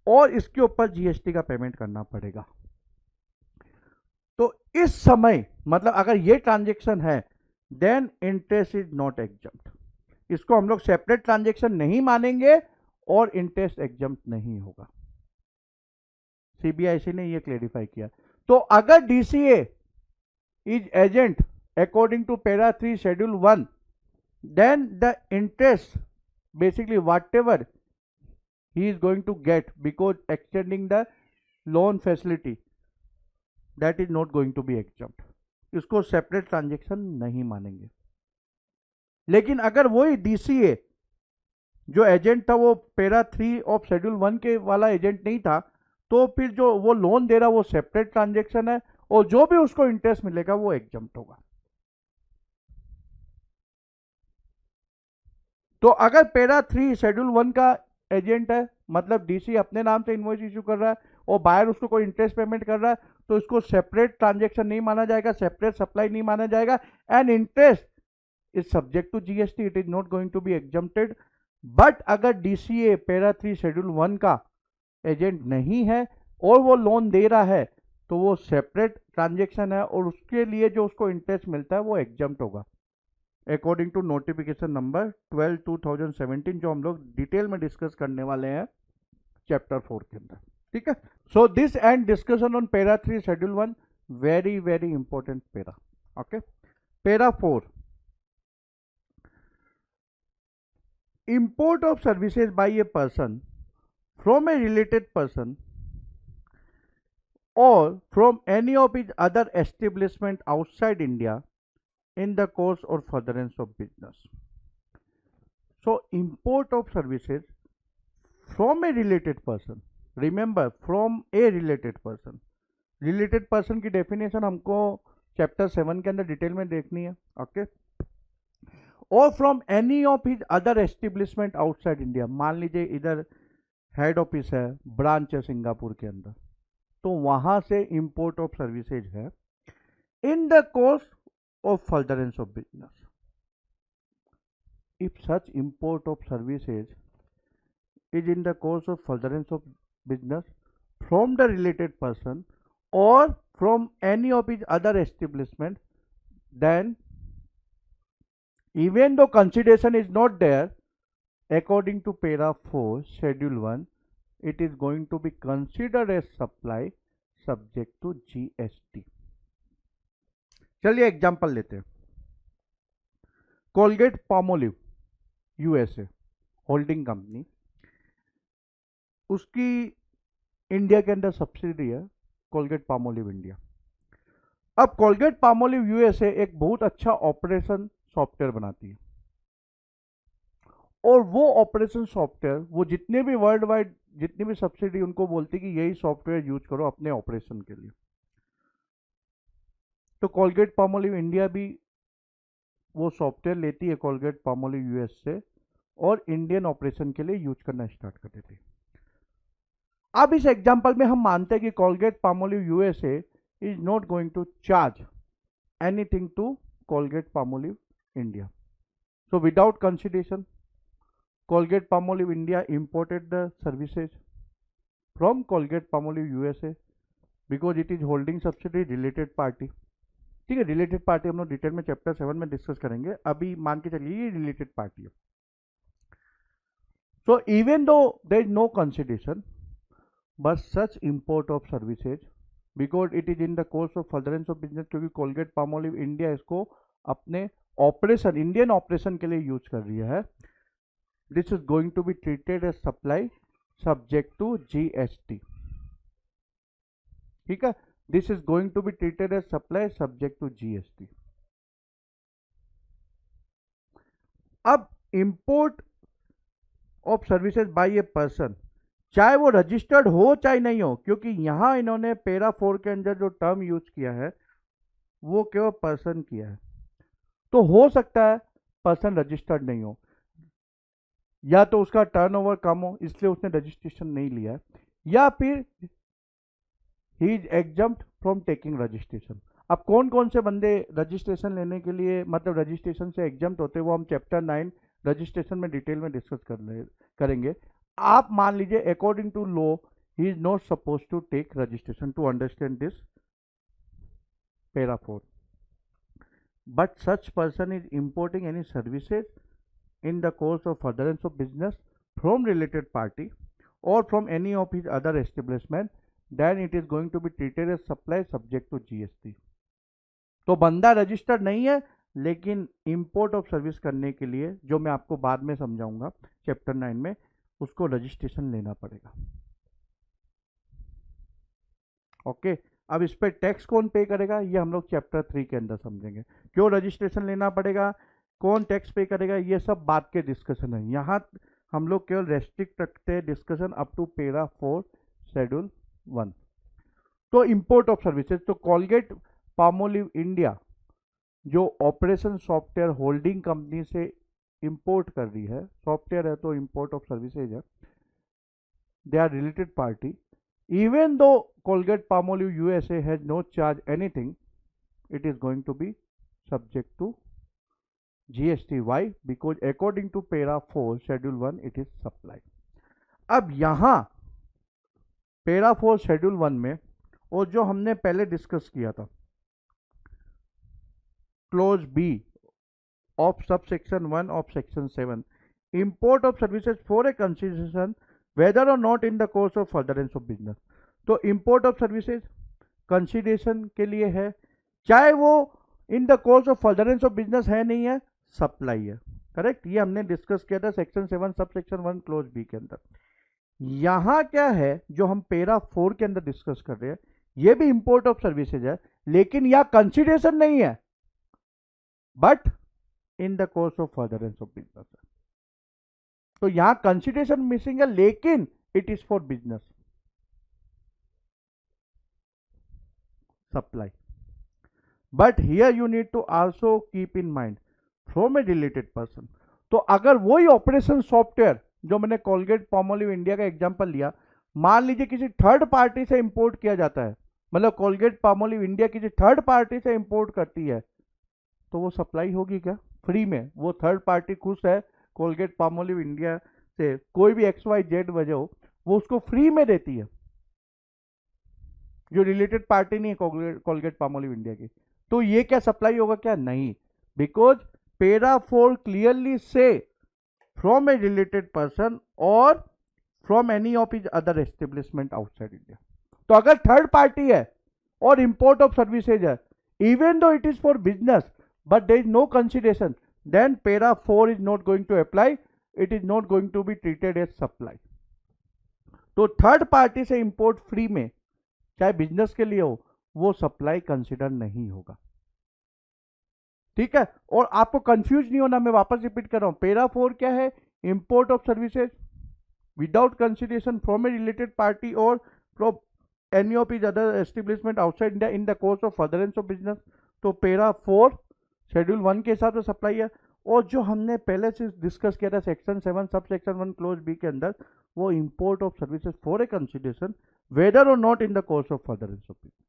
और इसके ऊपर जीएसटी का पेमेंट करना पड़ेगा। तो इस समय मतलब अगर ये ट्रांजेक्शन है, then interest is not exempt. इसको हम लोग सेपरेट ट्रांजेक्शन नहीं मानेंगे और इंटरेस्ट एग्जम्प्ट नहीं होगा। सीबीआईसी ने ये क्लेरिफाई किया। तो अगर DCA is agent according to para 3 schedule 1, then the interest basically whatever he is going to get because extending the loan facility, that is not going to be exempt. इसको separate transaction नहीं मानेंगे। लेकिन अगर वही DCA जो agent था वो para 3 of schedule 1 के वाला एजेंट नहीं था, तो फिर जो वो लोन दे रहा वो सेपरेट ट्रांजेक्शन है और जो भी उसको इंटरेस्ट मिलेगा वो एग्जम्प्ट होगा। तो अगर पैरा 3 शेड्यूल 1 का एजेंट है, मतलब डीसी अपने नाम से इनवॉइस इशू कर रहा है और बायर उसको कोई इंटरेस्ट पेमेंट कर रहा है, तो इसको सेपरेट ट्रांजेक्शन नहीं माना जाएगा, सेपरेट सप्लाई नहीं माना जाएगा। And interest is subject to GST, it is not going to be exempted. But अगर डीसीए पैरा 3 शेड्यूल 1 का एजेंट नहीं है और वो लोन दे रहा है, तो वो सेपरेट ट्रांजेक्शन है और उसके लिए जो उसको इंटरेस्ट मिलता है वो एग्जम्प्ट होगा अकॉर्डिंग टू नोटिफिकेशन नंबर 12/2017, जो हम लोग डिटेल में डिस्कस करने वाले हैं चैप्टर 4 के अंदर। ठीक है, so this and discussion on para 3 schedule 1, very very important para. Okay, para 4, import of services by a person from a related person or from any of his other establishment outside India in the course or furtherance of business. So import of services from a related person, remember from a related person, related person की definition हमको chapter 7 के अंदर detail में देखनी है। Okay, और from any of his other establishment outside India, मान लीजिए इधर हेड ऑफिस है, ब्रांच है सिंगापुर के अंदर, तो वहां से इंपोर्ट ऑफ सर्विसेज है in the course of furtherance of business. If such import of services is in the course of furtherance of business from the related person और from any of his other establishment, then even though consideration is not there, according to para 4 schedule 1, it is going to be considered as supply subject to GST. चलिए example लेते हैं। Colgate Palmolive USA holding company, उसकी India के अंदर subsidy है Colgate Palmolive India. अब Colgate Palmolive USA एक बहुत अच्छा ऑपरेशन सॉफ्टवेयर बनाती है और वो ऑपरेशन सॉफ्टवेयर वो जितने भी वर्ल्ड वाइड जितनी भी सब्सिडी उनको बोलती है कि यही सॉफ्टवेयर यूज करो अपने ऑपरेशन के लिए। तो कोलगेट पामोलिव इंडिया भी वो सॉफ्टवेयर लेती है कोलगेट पामोलिव यूएस से और इंडियन ऑपरेशन के लिए यूज करना स्टार्ट कर देती है। अब इस एग्जांपल में हम मानते हैं कि Colgate Palmolive USA is not going to charge anything to Colgate Palmolive India. So without consideration, Colgate Palmolive India imported the services from Colgate Palmolive USA because it is holding subsidiary related party. ठीक है, related party हम लोग detail में chapter 7 में discuss करेंगे, अभी मान के चलिए ये रिलेटेड पार्टी है। So even though there is no consideration, but such import of services because it is in the course of furtherance of business, क्योंकि Colgate Palmolive India इसको अपने ऑपरेशन इंडियन ऑपरेशन के लिए यूज कर रही है, this is going to be treated as supply subject to GST. ठीक है, this is going to be treated as supply subject to GST. अब import of services by a person, चाहे वो रजिस्टर्ड हो चाहे नहीं हो, क्योंकि यहां इन्होंने पैरा 4 के अंदर जो टर्म यूज किया है वो केवल पर्सन किया है। तो हो सकता है पर्सन रजिस्टर्ड नहीं हो, या तो उसका टर्नओवर कम हो इसलिए उसने रजिस्ट्रेशन नहीं लिया है, या फिर he is exempt from taking registration. अब कौन कौन से बंदे रजिस्ट्रेशन लेने के लिए मतलब रजिस्ट्रेशन से एग्जम्प्ट होते हैं वो हम चैप्टर 9 रजिस्ट्रेशन में डिटेल में डिस्कस करेंगे। आप मान लीजिए according to law he is not suppose to take registration to understand this para 4, but such person is importing any services in the course of furtherance of business from related party or from any of his other establishment, then it is going to be treated as supply subject to GST. तो बंदा registered नहीं है लेकिन import of service करने के लिए, जो मैं आपको बाद में समझाऊंगा चैप्टर 9 में, उसको रजिस्ट्रेशन लेना पड़ेगा। ओके, अब इस पे टैक्स कौन पे करेगा ये हम लोग चैप्टर 3 के अंदर समझेंगे। क्यों रजिस्ट्रेशन लेना पड़ेगा, कौन टैक्स पे करेगा, ये सब बात के डिस्कशन है। यहाँ हम लोग केवल रेस्ट्रिक्ट रखते हैं discussion up to para 4 schedule 1। तो इंपोर्ट ऑफ सर्विसेज, तो कोलगेट पामोलिव इंडिया जो ऑपरेशन सॉफ्टवेयर होल्डिंग कंपनी से इंपोर्ट कर रही है, सॉफ्टवेयर है तो इंपोर्ट ऑफ सर्विसेज है, they are related party. Even though Colgate Palmolive USA has no charge anything, it is going to be subject to GST. Why? Because according to Para 4 Schedule 1 it is supply. अब यहाँ Para 4 Schedule 1 में, और जो हमने पहले discuss किया था, clause B of subsection 1 of section 7, import of services for a consideration whether or not in the course of furtherance of business। तो इंपोर्ट ऑफ सर्विसेज कंसिडरेशन के लिए है, चाहे वो इन the course of furtherance of business है नहीं है, supply है। करेक्ट, ये हमने डिस्कस किया था section 7 sub section 1 close B के अंदर। यहां क्या है जो हम पैरा 4 के अंदर डिस्कस कर रहे हैं, ये भी इंपोर्ट ऑफ सर्विसेज है, लेकिन यह कंसिडरेशन नहीं है, but in the course of furtherance of business. तो यहां कंसिडरेशन मिसिंग है, लेकिन it is for business supply, but here you need to also keep in mind from a related person। तो अगर वही ऑपरेशन सॉफ्टवेयर जो मैंने कोलगेट पामोलिव इंडिया का एग्जांपल लिया, मान लीजिए किसी थर्ड पार्टी से इंपोर्ट किया जाता है, मतलब कोलगेट पामोलिव इंडिया किसी थर्ड पार्टी से इंपोर्ट करती है, तो वो सप्लाई होगी क्या फ्री में? वो थर्ड पार्टी खुश है कोलगेट पामोलिव इंडिया से, कोई भी XYZ वजह हो, वो उसको फ्री में देती है, जो रिलेटेड पार्टी नहीं है कोलगेट पामोलिव इंडिया की, तो ये क्या सप्लाई होगा क्या? नहीं, बिकॉज पैरा 4 क्लियरली से फ्रॉम ए रिलेटेड पर्सन और from any of his other establishment outside India. तो अगर थर्ड पार्टी है और इंपोर्ट ऑफ सर्विसेज है, even though it is for business but there is no consideration, then para 4 is not going to apply, it is not going to be treated as supply. तो third party से import free में, चाहे business के लिए हो, वो supply consider नहीं होगा। ठीक है, और आपको कंफ्यूज नहीं होना, मैं वापस रिपीट कर रहा हूं, पैरा 4 क्या है? Import of services without consideration from a related party or from any of his other establishment outside India in the course of furtherance of business. तो पैरा 4 शेड्यूल 1 के हिसाब से सप्लाई है, और जो हमने पहले से डिस्कस किया था section 7 sub section 1 close B के अंदर, वो import of services for a consideration whether or not in the course of furtherance of business.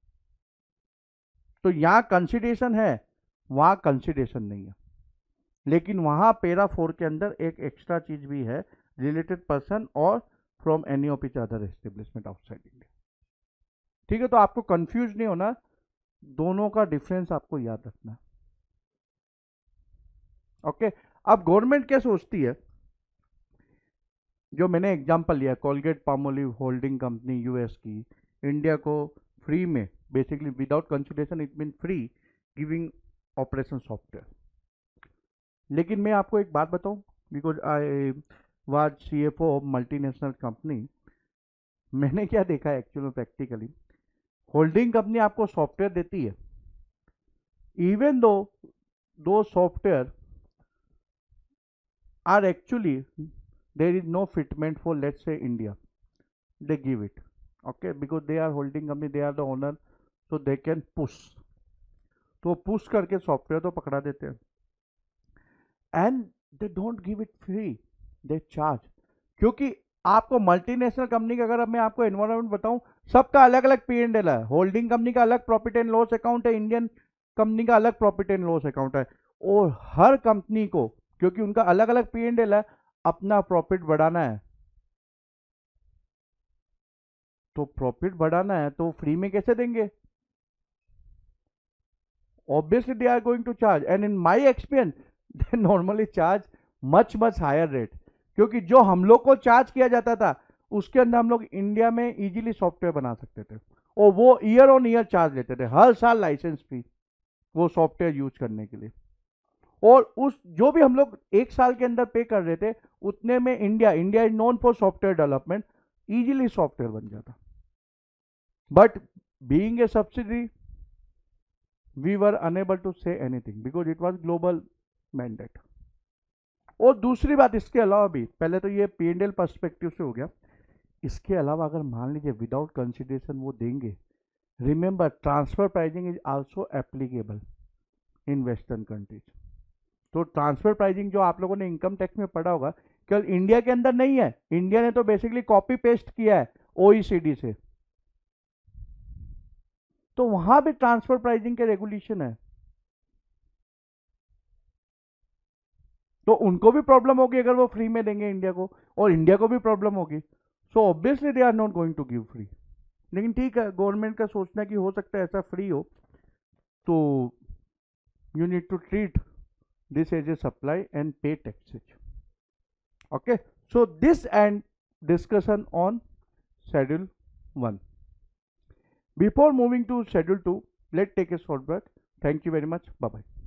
तो यहां कंसिडरेशन है, वहां कंसिडरेशन नहीं है, लेकिन वहां पैरा 4 के अंदर एक एक्स्ट्रा चीज भी है, रिलेटेड पर्सन और from any of each other establishment outside India. ठीक है, तो आपको कंफ्यूज नहीं होना, दोनों का डिफरेंस आपको याद रखना। ओके, अब गवर्नमेंट क्या सोचती है, जो मैंने एग्जांपल लिया Colgate Palmolive holding company US की, इंडिया को फ्री में, basically without consideration, it mean free giving operation software. लेकिन मैं आपको एक बात बताऊं, because I was CFO of multinational company, मैंने क्या देखा है एक्चुअली प्रैक्टिकली, होल्डिंग कंपनी आपको सॉफ्टवेयर देती है, even though software are actually there is no fitment for, let's say, India, they give it, okay, because they are holding company, they are the owner, so they can push, तो push करके software तो पकड़ा देते हैं, and they don't give it free, they charge. क्योंकि आपको multinational company का, अगर मैं आपको एनवायरमेंट बताऊं, सबका अलग अलग P&L है, होल्डिंग कंपनी का अलग प्रॉफिट एंड लॉस अकाउंट है, इंडियन कंपनी का अलग प्रॉफिट एंड लॉस अकाउंट है, और हर कंपनी को, क्योंकि उनका अलग अलग P&L है, अपना प्रॉफिट बढ़ाना है, तो प्रॉफिट बढ़ाना है तो फ्री में कैसे देंगे? Obviously they are going to charge, and in my experience they normally charge much higher rate, क्योंकि जो हम लोग को चार्ज किया जाता था उसके अंदर हम लोग इंडिया में इजीली सॉफ्टवेयर बना सकते थे, और वो ईयर ऑन ईयर चार्ज लेते थे, हर साल लाइसेंस फी वो सॉफ्टवेयर यूज करने के लिए। और उस जो भी हम लोग एक साल के अंदर पे कर रहे थे उतने में India is known for software development, easily software बन जाता। But being a subsidy we were unable to say anything because it was global mandate. और दूसरी बात इसके अलावा भी, पहले तो ये P&L पर्सपेक्टिव से हो गया, इसके अलावा अगर मान लीजिए विदाउट कंसिडरेशन वो देंगे, remember transfer pricing is also applicable in western countries. तो ट्रांसफर प्राइसिंग जो आप लोगों ने इनकम टैक्स में पढ़ा होगा, केवल इंडिया के अंदर नहीं है, इंडिया ने तो बेसिकली कॉपी पेस्ट किया है OECD से, तो वहां भी ट्रांसफर प्राइसिंग के रेगुलेशन है। तो उनको भी प्रॉब्लम होगी अगर वो फ्री में देंगे इंडिया को, और इंडिया को भी प्रॉब्लम होगी। So obviously they are not going to give free. लेकिन ठीक है, गवर्नमेंट का सोचना कि हो सकता है ऐसा फ्री हो, तो you need to treat this as a supply and pay taxes. Okay, so this and discussion on schedule 1. Before moving to schedule 2, let's take a short break. Thank you very much. Bye bye.